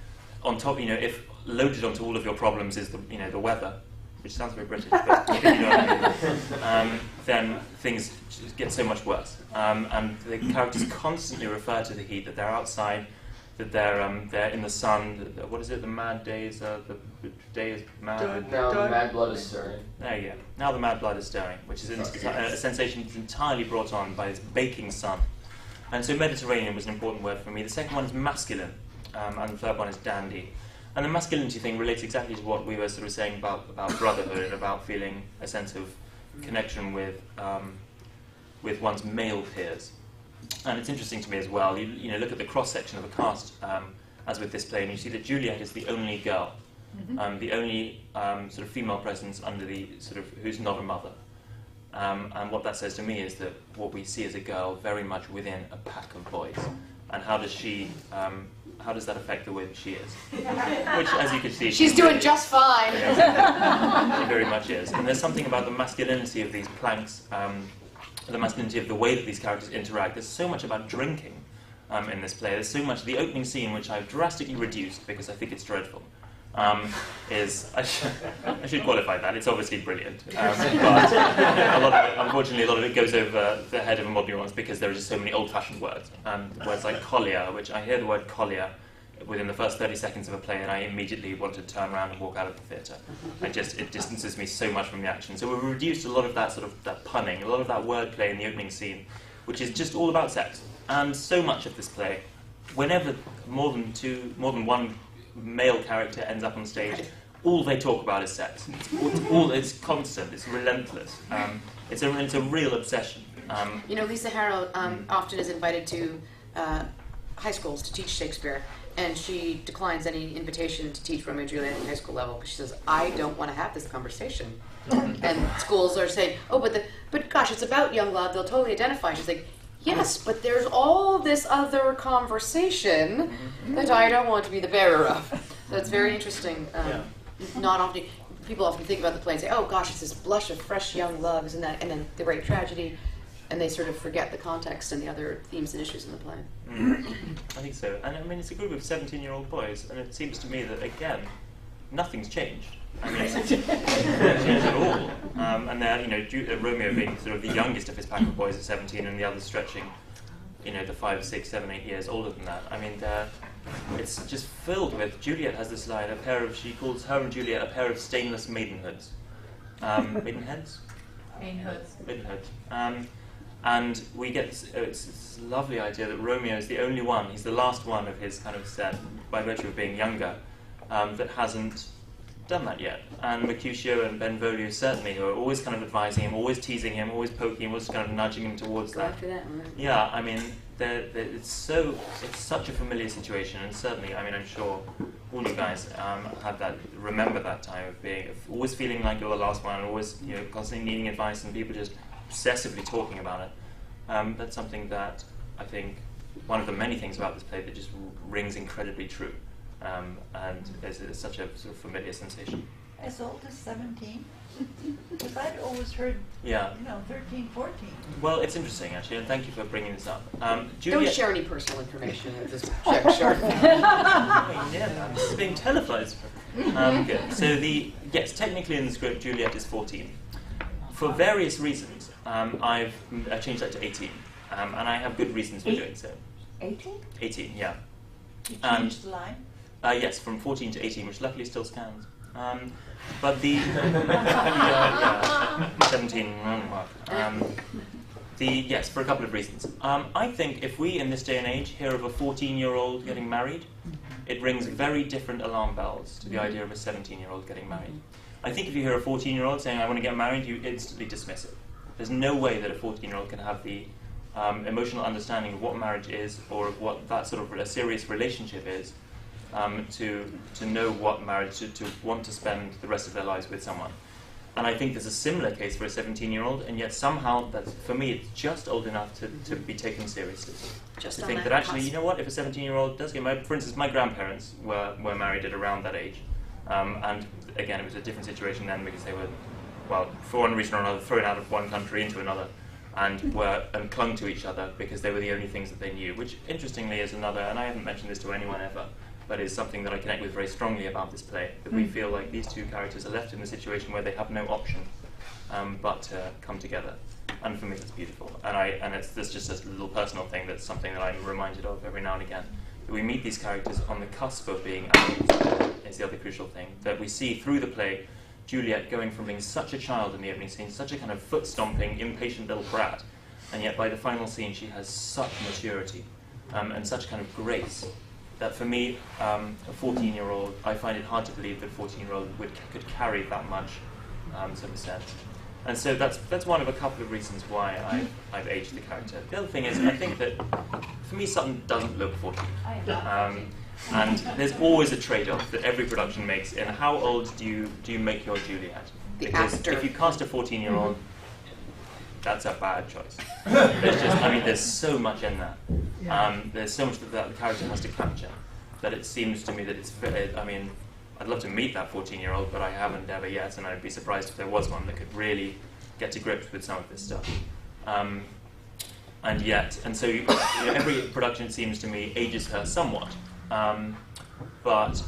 on top, if loaded onto all of your problems is the weather, which sounds very British, but you know what I mean, then things just get so much worse. And the characters constantly refer to the heat, that they're outside, that they're in the sun. What is it? The mad days. The day is mad. Now the mad blood is stirring. There you go. Now the mad blood is stirring, which is a sensation that's entirely brought on by this baking sun. And so Mediterranean was an important word for me. The second one is masculine, and the third one is dandy. And the masculinity thing relates exactly to what we were sort of saying about brotherhood and about feeling a sense of connection with one's male peers. And it's interesting to me as well. You look at the cross section of the cast, as with this play, and you see that Juliet is the only girl, the only sort of female presence under the sort of who's not a mother. And what that says to me is that what we see as a girl very much within a pack of boys. And how does that affect the way that she is? Which, as you can see, she's doing just fine. She very much is. And there's something about the masculinity of these planks, the masculinity of the way that these characters interact. There's so much about drinking in this play. There's so much. The opening scene, which I've drastically reduced because I think it's dreadful, is I should qualify that. It's obviously brilliant, but unfortunately, a lot of it goes over the head of a modern audience because there are just so many old-fashioned words. Words like collier, which I hear the word collier within the first 30 seconds of a play, and I immediately want to turn around and walk out of the theatre. It distances me so much from the action. So we've reduced a lot of that that punning, a lot of that wordplay in the opening scene, which is just all about sex. And so much of this play, whenever more than one male character ends up on stage, all they talk about is sex. It's constant. It's relentless. It's a real obsession. Lisa Harrow often is invited to high schools to teach Shakespeare, and she declines any invitation to teach Romeo and Juliet at the high school level because she says, I don't want to have this conversation. And schools are saying, oh, but gosh, it's about young love, they'll totally identify. She's like, yes, but there's all this other conversation that I don't want to be the bearer of. So it's very interesting. Not often, people often think about the play and say, oh gosh, it's this blush of fresh young love, isn't that? And then the great tragedy, and they sort of forget the context and the other themes and issues in the play. I think so. And I mean, it's a group of 17-year-old boys, and it seems to me that, again, nothing's changed. I mean, nothing's changed at all. And they're, Romeo being sort of the youngest of his pack of boys at 17, and the others stretching, the 5, 6, 7, 8 years older than that. I mean, it's just filled with, Juliet has this line, she calls her and Juliet a pair of stainless maidenhoods. Maidenheads? Maidenhoods. And we get this lovely idea that Romeo is the only one, he's the last one of his kind of set, by virtue of being younger, that hasn't done that yet. And Mercutio and Benvolio certainly, who are always kind of advising him, always teasing him, always poking him, always kind of nudging him towards that. After that one. Yeah, I mean, it's such a familiar situation, and certainly, I mean, I'm sure all you guys remember that time of always feeling like you're the last one, always constantly needing advice, and people just obsessively talking about it. That's something that I think one of the many things about this play that just rings incredibly true, and is such a sort of familiar sensation. As old as 17? Because I'd always heard, 13, 14. Well, it's interesting, actually, and thank you for bringing this up. Juliet, don't share any personal information at this juncture. This is being televised. Good. So yes, technically in the script, Juliet is 14. For various reasons, I've changed that to 18, and I have good reasons for doing so. 18? 18, yeah. You changed the line? Yes, from 14 to 18, which luckily still stands. But the 17 mark. Yes, for a couple of reasons. I think if we, in this day and age, hear of a 14-year-old getting married, it rings very different alarm bells to the idea of a 17-year-old getting married. I think if you hear a 14-year-old saying, I want to get married, you instantly dismiss it. There's no way that a 14-year-old can have the emotional understanding of what marriage is, or of what that sort of a serious relationship is, to know what marriage, to want to spend the rest of their lives with someone. And I think there's a similar case for a 17-year-old, and yet somehow, for me, it's just old enough to be taken seriously. Just to think that actually, you know what, if a 17-year-old does get married, for instance, my grandparents were married at around that age. And again, it was a different situation then because they were, well, for one reason or another, thrown out of one country into another, and clung to each other because they were the only things that they knew, which interestingly is another, and I haven't mentioned this to anyone ever, but is something that I connect with very strongly about this play, that we feel like these two characters are left in the situation where they have no option but to come together. And for me, that's beautiful. And it's just a little personal thing that's something that I'm reminded of every now and again. That we meet these characters on the cusp of being adults is the other crucial thing. That we see through the play Juliet going from being such a child in the opening scene, such a kind of foot-stomping, impatient little brat, and yet by the final scene she has such maturity and such kind of grace that for me, a 14-year-old, I find it hard to believe that a 14-year-old could carry that much sort of sense. And so that's one of a couple of reasons why I've aged the character. The other thing is, I think that for me Sutton doesn't look 14. And there's always a trade-off that every production makes in how old do you make your Juliet? Because if you cast a 14-year-old, that's a bad choice. There's so much in that. There's so much that the character has to capture that it seems to me that it's very, I'd love to meet that 14-year-old, but I haven't ever yet, and I'd be surprised if there was one that could really get to grips with some of this stuff. And so every production, it seems to me, ages her somewhat, but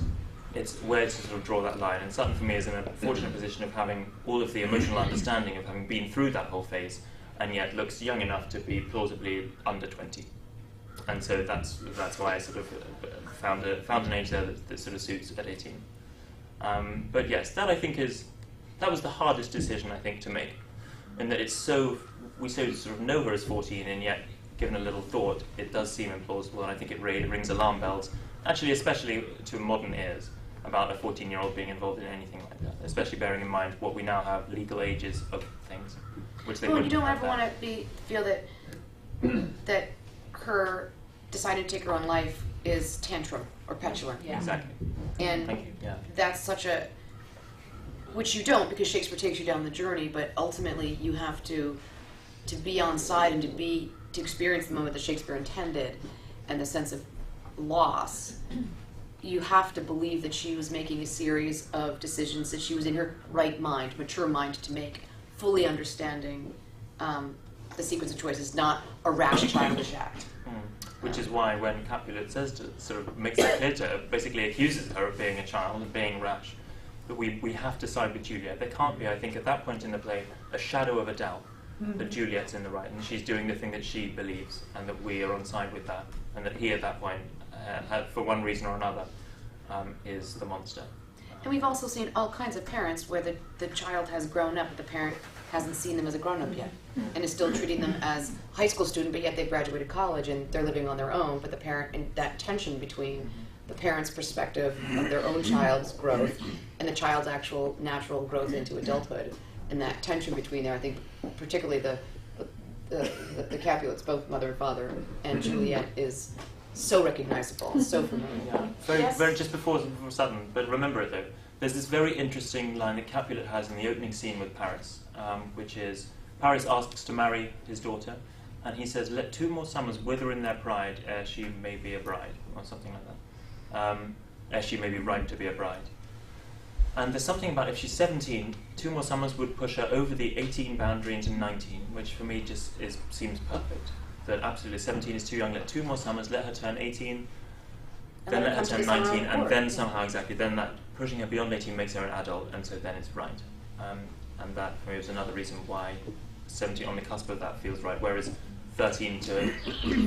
it's where to sort of draw that line. And Sutton, for me, is in a fortunate position of having all of the emotional understanding of having been through that whole phase, and yet looks young enough to be plausibly under 20. And so that's why I sort of found an age there that sort of suits at 18. But yes, that I think that was the hardest decision I think to make, in that we so sort of know her as 14, and yet given a little thought, it does seem implausible, and I think it rings alarm bells, actually, especially to modern ears, about a 14-year-old being involved in anything like that, especially bearing in mind what we now have legal ages of things, which they Well, you wouldn't don't have ever then. want to feel that that her deciding to take her own life is tantrum or petulant. Yeah. Exactly. And Thank you. Yeah. that's such a, which you don't, because Shakespeare takes you down the journey, but ultimately you have to be on side and to experience the moment that Shakespeare intended and the sense of loss. You have to believe that she was making a series of decisions that she was in her right mind, mature mind to make, fully understanding the sequence of choices, not a rash childish act. Which is why when Capulet says to sort of makes it clear to her, basically accuses her of being a child and being rash, that we have to side with Juliet. There can't be, I think, at that point in the play, a shadow of a doubt that Juliet's in the right and she's doing the thing that she believes, and that we are on side with that, and that he at that point, for one reason or another, is the monster. And we've also seen all kinds of parents where the child has grown up, but the parent hasn't seen them as a grown-up yet, and is still treating them as a high school student, but yet they've graduated college and they're living on their own. But the parent, and that tension between the parent's perspective of their own child's growth and the child's actual natural growth into adulthood, and that tension between there, I think particularly the Capulets, both mother and father, and Juliet is so recognizable, so familiar. Yeah. Very just before Sutton, but remember it though. There's this very interesting line that Capulet has in the opening scene with Paris, which is Paris asks to marry his daughter, and he says, "Let 2 more summers wither in their pride, ere she may be a bride," or something like that. Ere she may be ripe to be a bride. And there's something about if she's 17, 2 more summers would push her over the 18 boundary into 19, which for me just seems perfect. That absolutely 17 is too young. Let 2 more summers, let her turn 18, then let her turn 19, and then somehow then that pushing her beyond 18 makes her an adult, and so then it's right. And that for me was another reason why 17 on the cusp of that feels right, whereas 13 to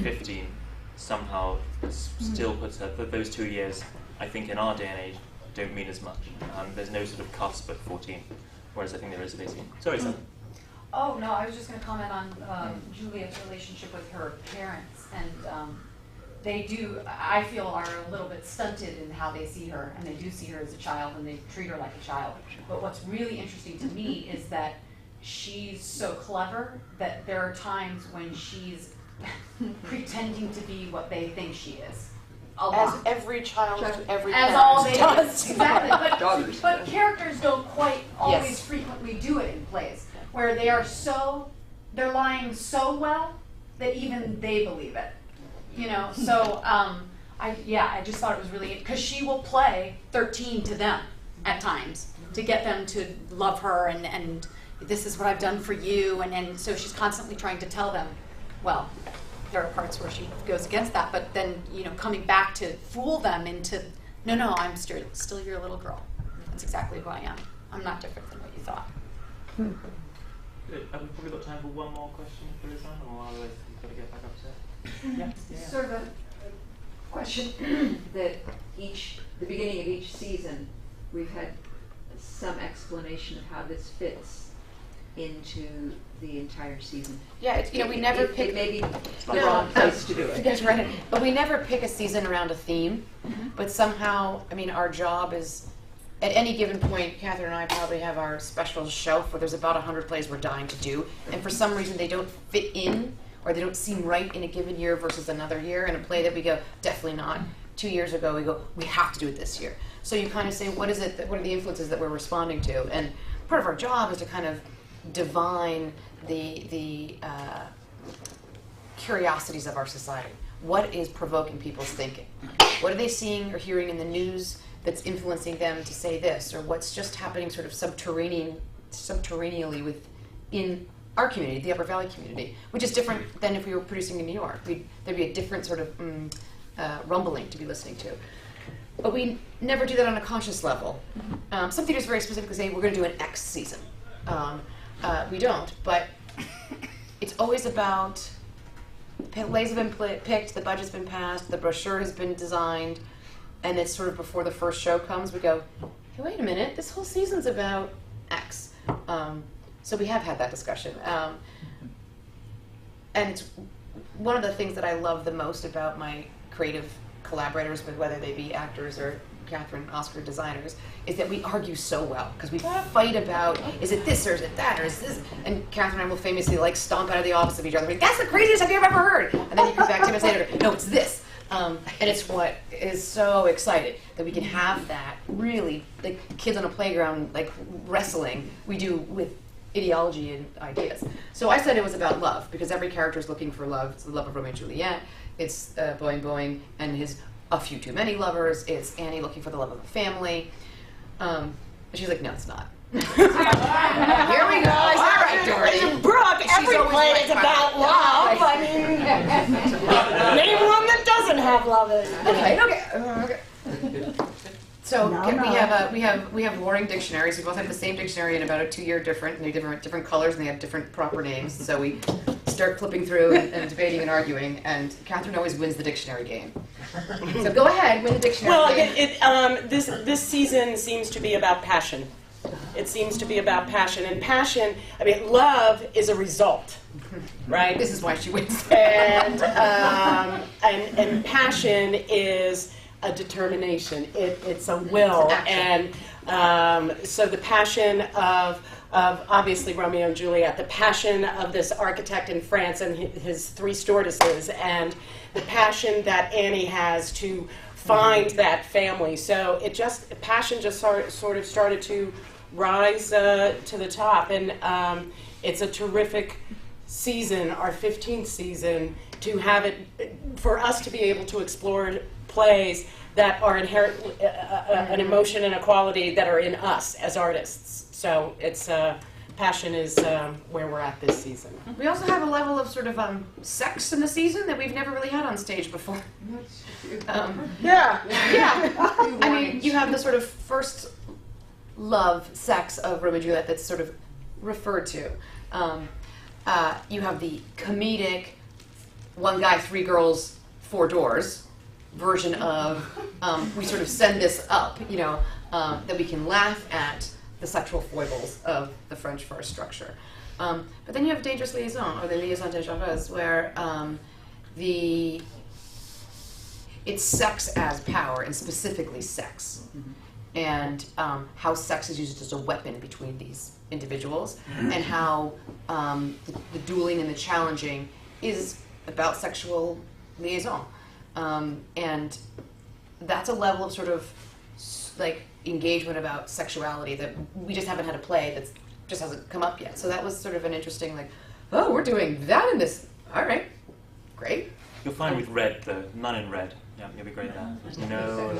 15 somehow still puts her, those 2 years, I think in our day and age, don't mean as much. There's no sort of cusp at 14, whereas I think there is at 18. Sorry, Sam. Oh, no, I was just going to comment on Juliet's relationship with her parents. And they do, I feel, are a little bit stunted in how they see her. And they do see her as a child, and they treat her like a child. But what's really interesting to me is that she's so clever that there are times when she's pretending to be what they think she is. As every child, every as parent all they does. Exactly, but characters don't quite always frequently do it in plays, where they're lying so well that even they believe it, you know. So I just thought it was really, because she will play 13 to them at times to get them to love her, and this is what I've done for you, and so she's constantly trying to tell them, well, there are parts where she goes against that, but then, you know, coming back to fool them into, no, I'm still your little girl. That's exactly who I am. I'm not different than what you thought. Good. Have we probably got time for one more question if there is one, or otherwise we've got to get back up to it? Yeah. Sort of a question that the beginning of each season, we've had some explanation of how this fits into the entire season. Yeah, we never pick. It may be the wrong place to do it. That's right. But we never pick a season around a theme. But somehow, I mean, our job is, at any given point, Catherine and I probably have our special shelf where there's about 100 plays we're dying to do, and for some reason they don't fit in, or they don't seem right in a given year versus another year. And a play that we go, definitely not. 2 years ago, we go, we have to do it this year. So you kind of say, what are the influences that we're responding to? And part of our job is to kind of divine the curiosities of our society. What is provoking people's thinking? What are they seeing or hearing in the news that's influencing them to say this? Or what's just happening sort of subterraneally within our community, the Upper Valley community, which is different than if we were producing in New York. There'd be a different sort of rumbling to be listening to. But we never do that on a conscious level. Some theaters very specifically say, we're going to do an X season. We don't, but it's always about plays have been picked, the budget's been passed, the brochure has been designed, and it's sort of before the first show comes, we go, hey, wait a minute, this whole season's about X. So we have had that discussion. And it's one of the things that I love the most about my creative collaborators, but whether they be actors or Catherine, Oscar designers, is that we argue so well because we fight about, is it this or is it that or is this? And Catherine and I will famously like stomp out of the office of each other, like, that's the craziest idea I've ever heard. And then you come back 10 minutes later, no, it's this. And it's what is so excited that we can have that really, like kids on a playground, like wrestling, we do with ideology and ideas. So I said it was about love because every character is looking for love. It's the love of Romeo and Juliet. It's Boing Boing and his a few too many lovers. It's Annie looking for the love of a family. And she's like, no, it's not. Here we go. All right, Dory. Brooke, every play is about love. I mean, name one that doesn't have love in it. Okay. So we have warring dictionaries. We both have the same dictionary and about a 2-year different, and they're different colors, and they have different proper names. So we start flipping through and debating and arguing, and Catherine always wins the dictionary game. So go ahead, win the dictionary game. This season seems to be about passion. It seems to be about passion, and passion. I mean, love is a result, right? This is why she wins. And passion is a determination. It's a will, and so the passion of obviously Romeo and Juliet, the passion of this architect in France and his 3 stewardesses, and the passion that Annie has to find that family. So passion just sort of started to rise to the top, and it's a terrific season, our 15th season, to have it, for us to be able to explore plays that are inherent, an emotion and a quality that are in us as artists. So it's passion is where we're at this season. We also have a level of sort of sex in the season that we've never really had on stage before. Yeah. I mean, you have the sort of first love sex of Romeo and Juliet that's sort of referred to. You have the comedic 1 guy, 3 girls, 4 doors version of we sort of send this up, that we can laugh at the sexual foibles of the French verse structure. But then you have Dangerous Liaison, or the Liaison Dangereuse, where it's sex as power, and specifically sex. And how sex is used as a weapon between these individuals, and how the dueling and the challenging is about sexual liaison. And that's a level of sort of like engagement about sexuality that we just haven't had a play that just hasn't come up yet. So that was sort of an interesting, like, oh, we're doing that in this. All right, great. You'll find with red, though, none in red. Yeah, you'll be great at that. There's no.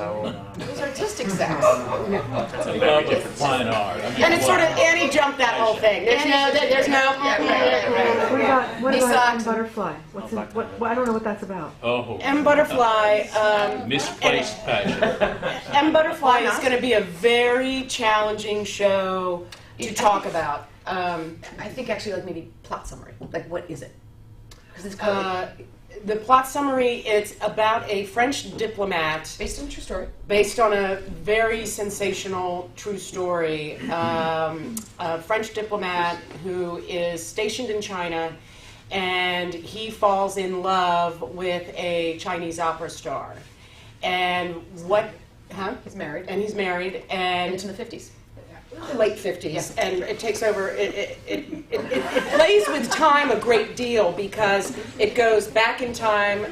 There's artistic sex. That's a very different fine art. And it's sort of Annie jumped that whole thing. There's no. What about M Butterfly? I don't know what that's about. Oh. M Butterfly. Misplaced passion. M Butterfly is going to be a very challenging show to talk about. I think actually like maybe plot summary. Like what is it? Because it's the plot summary, it's about a French diplomat. Based on a true story. Based on a very sensational true story. A French diplomat who is stationed in China, and he falls in love with a Chinese opera star. And He's married. And he's married. And it's in the 50s. Late 50s, and it takes over. It plays with time a great deal because it goes back in time.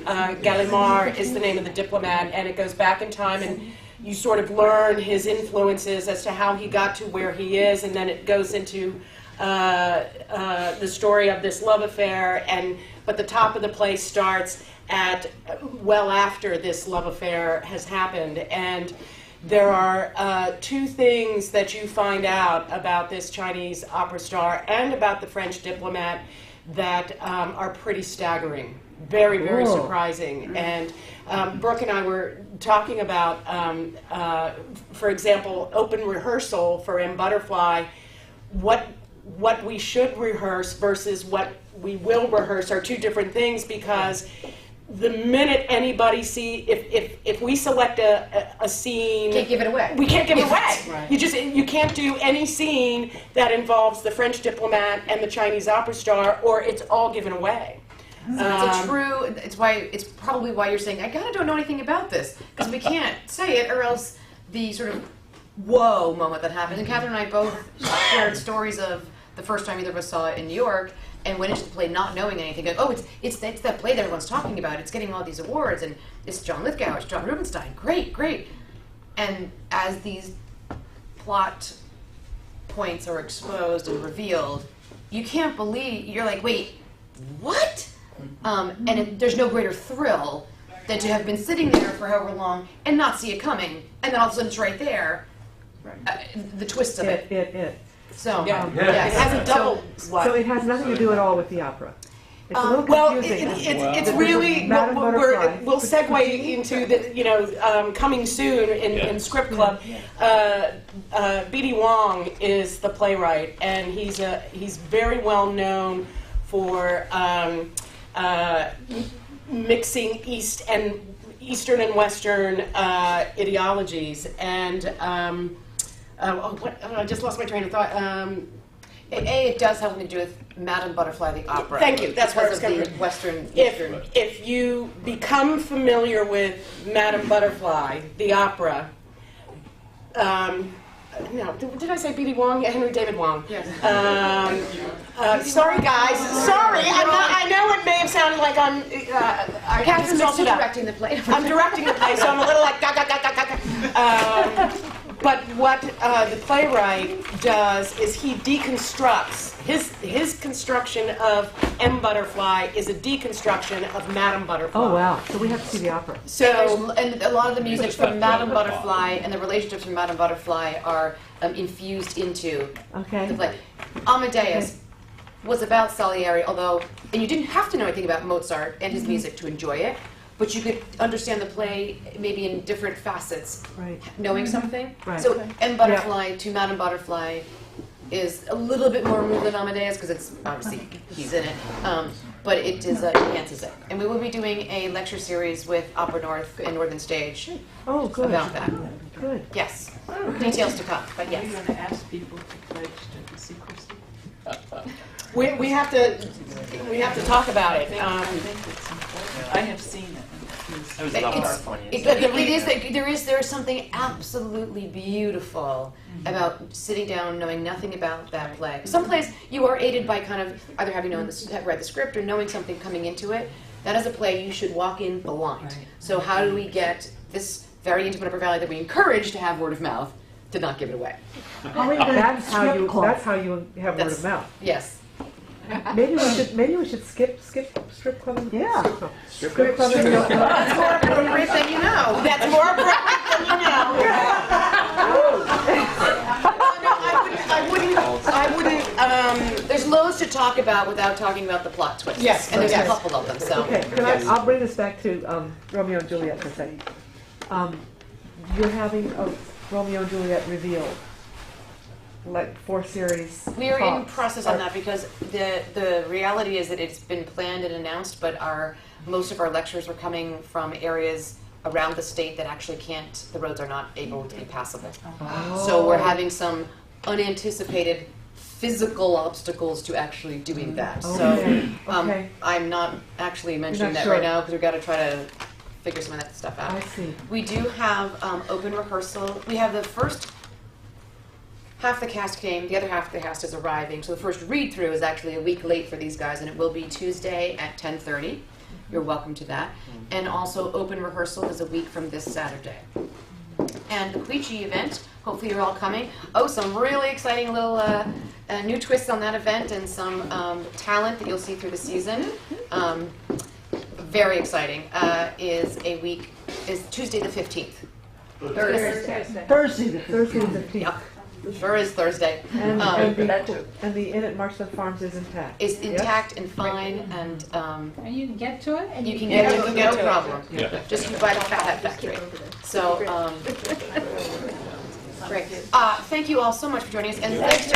Gallimard is the name of the diplomat, and it goes back in time, and you sort of learn his influences as to how he got to where he is, and then it goes into the story of this love affair. But the top of the play starts at well after this love affair has happened, and there are 2 things that you find out about this Chinese opera star and about the French diplomat that are pretty staggering, very, very surprising. And Brooke and I were talking about, for example, open rehearsal for M Butterfly, what we should rehearse versus what we will rehearse are two different things, because the minute anybody if we select a scene, Can't give it away. we can't give it away. Right. You can't do any scene that involves the French diplomat and the Chinese opera star, or it's all given away. It's probably why you're saying, I kinda don't know anything about this, because we can't say it, or else the sort of whoa moment that happened. And Catherine and I both shared stories of the first time either of us saw it in New York, and went into the play not knowing anything. Like, oh, it's that play that everyone's talking about. It's getting all these awards, and it's John Lithgow, it's John Rubinstein. Great, great. And as these plot points are exposed and revealed, you can't believe, you're like, wait, what? There's no greater thrill than to have been sitting there for however long and not see it coming, and then all of a sudden it's right there. The twist of it. So, Yeah. it has a double. So it has nothing to do at all with the opera. It's a little Well, confusing. it's really, Madame Butterfly. we'll segue into the, coming soon in Script Club. B.D. Wong is the playwright, and he's very well known for mixing Eastern and Western ideologies, and I just lost my train of thought. It does have something to do with Madame Butterfly, the opera. Thank you. That's where I was because going. of the Western. If you become familiar with Madame Butterfly, the opera, no, did I say B.D. Wong? Yeah, Henry David Wong. Yes. Sorry, guys. Sorry. I know it may have sounded like I'm. Catherine's also that. directing the play. I'm directing the play, so I'm a little like ga ga ga ga ga. But what the playwright does is he deconstructs. His construction of M. Butterfly is a deconstruction of Madame Butterfly. Oh wow! So we have to see the opera. So and a lot of the music from Madame Butterfly and the relationships from Madame Butterfly are infused into the play. Amadeus was about Salieri, and you didn't have to know anything about Mozart and his music to enjoy it. But you could understand the play maybe in different facets, knowing something. Right. So M. Butterfly to Madame Butterfly is a little bit more moved than Amadeus, because it's obviously he's in it, but it is enhances it. And we will be doing a lecture series with Opera North and Northern Stage about that. Good. Yes. Details to come, but yes. Are you going to ask people to pledge to secrecy? we have to talk about it. I have seen it. There is something absolutely beautiful about sitting down, knowing nothing about that play. Some plays you are aided by kind of either having read the script or knowing something coming into it. That is a play you should walk in blind. Right. So how do we get this very intimate Upper Valley that we encourage to have word of mouth to not give it away? That's how you have word of mouth. Yes. Maybe we should skip strip club. Yeah. Strip club. That's more appropriate than you know. That's more appropriate than you know. I wouldn't. There's loads to talk about without talking about the plot twists. Yes, and there's a couple of them. So Okay, I'll bring this back to Romeo and Juliet for a second. You're having a Romeo and Juliet reveal. Like 4 series. We are in process on that because the reality is that it's been planned and announced, but most of our lectures are coming from areas around the state that actually the roads are not able to be passable. Oh. So we're having some unanticipated physical obstacles to actually doing that. Okay. So I'm not actually mentioning that sure. right now because we've got to try to figure some of that stuff out. I see. We do have open rehearsal. We have the first half the cast came, the other half of the cast is arriving. So the first read-through is actually a week late for these guys, and it will be Tuesday at 10:30. You're welcome to that. And also open rehearsal is a week from this Saturday. And the Queechee event, hopefully you're all coming. Oh, some really exciting little new twists on that event and some talent that you'll see through the season. Very exciting. Is Tuesday the 15th. Thursday the 15th. Yep. Sure is Thursday. And the Inn at Marshland Farms is intact. Is intact and fine, and you can get to it. And you can get to it, no problem. Yeah. Just by the Fathead Factory. So, great. Thank you all so much for joining us, and thanks to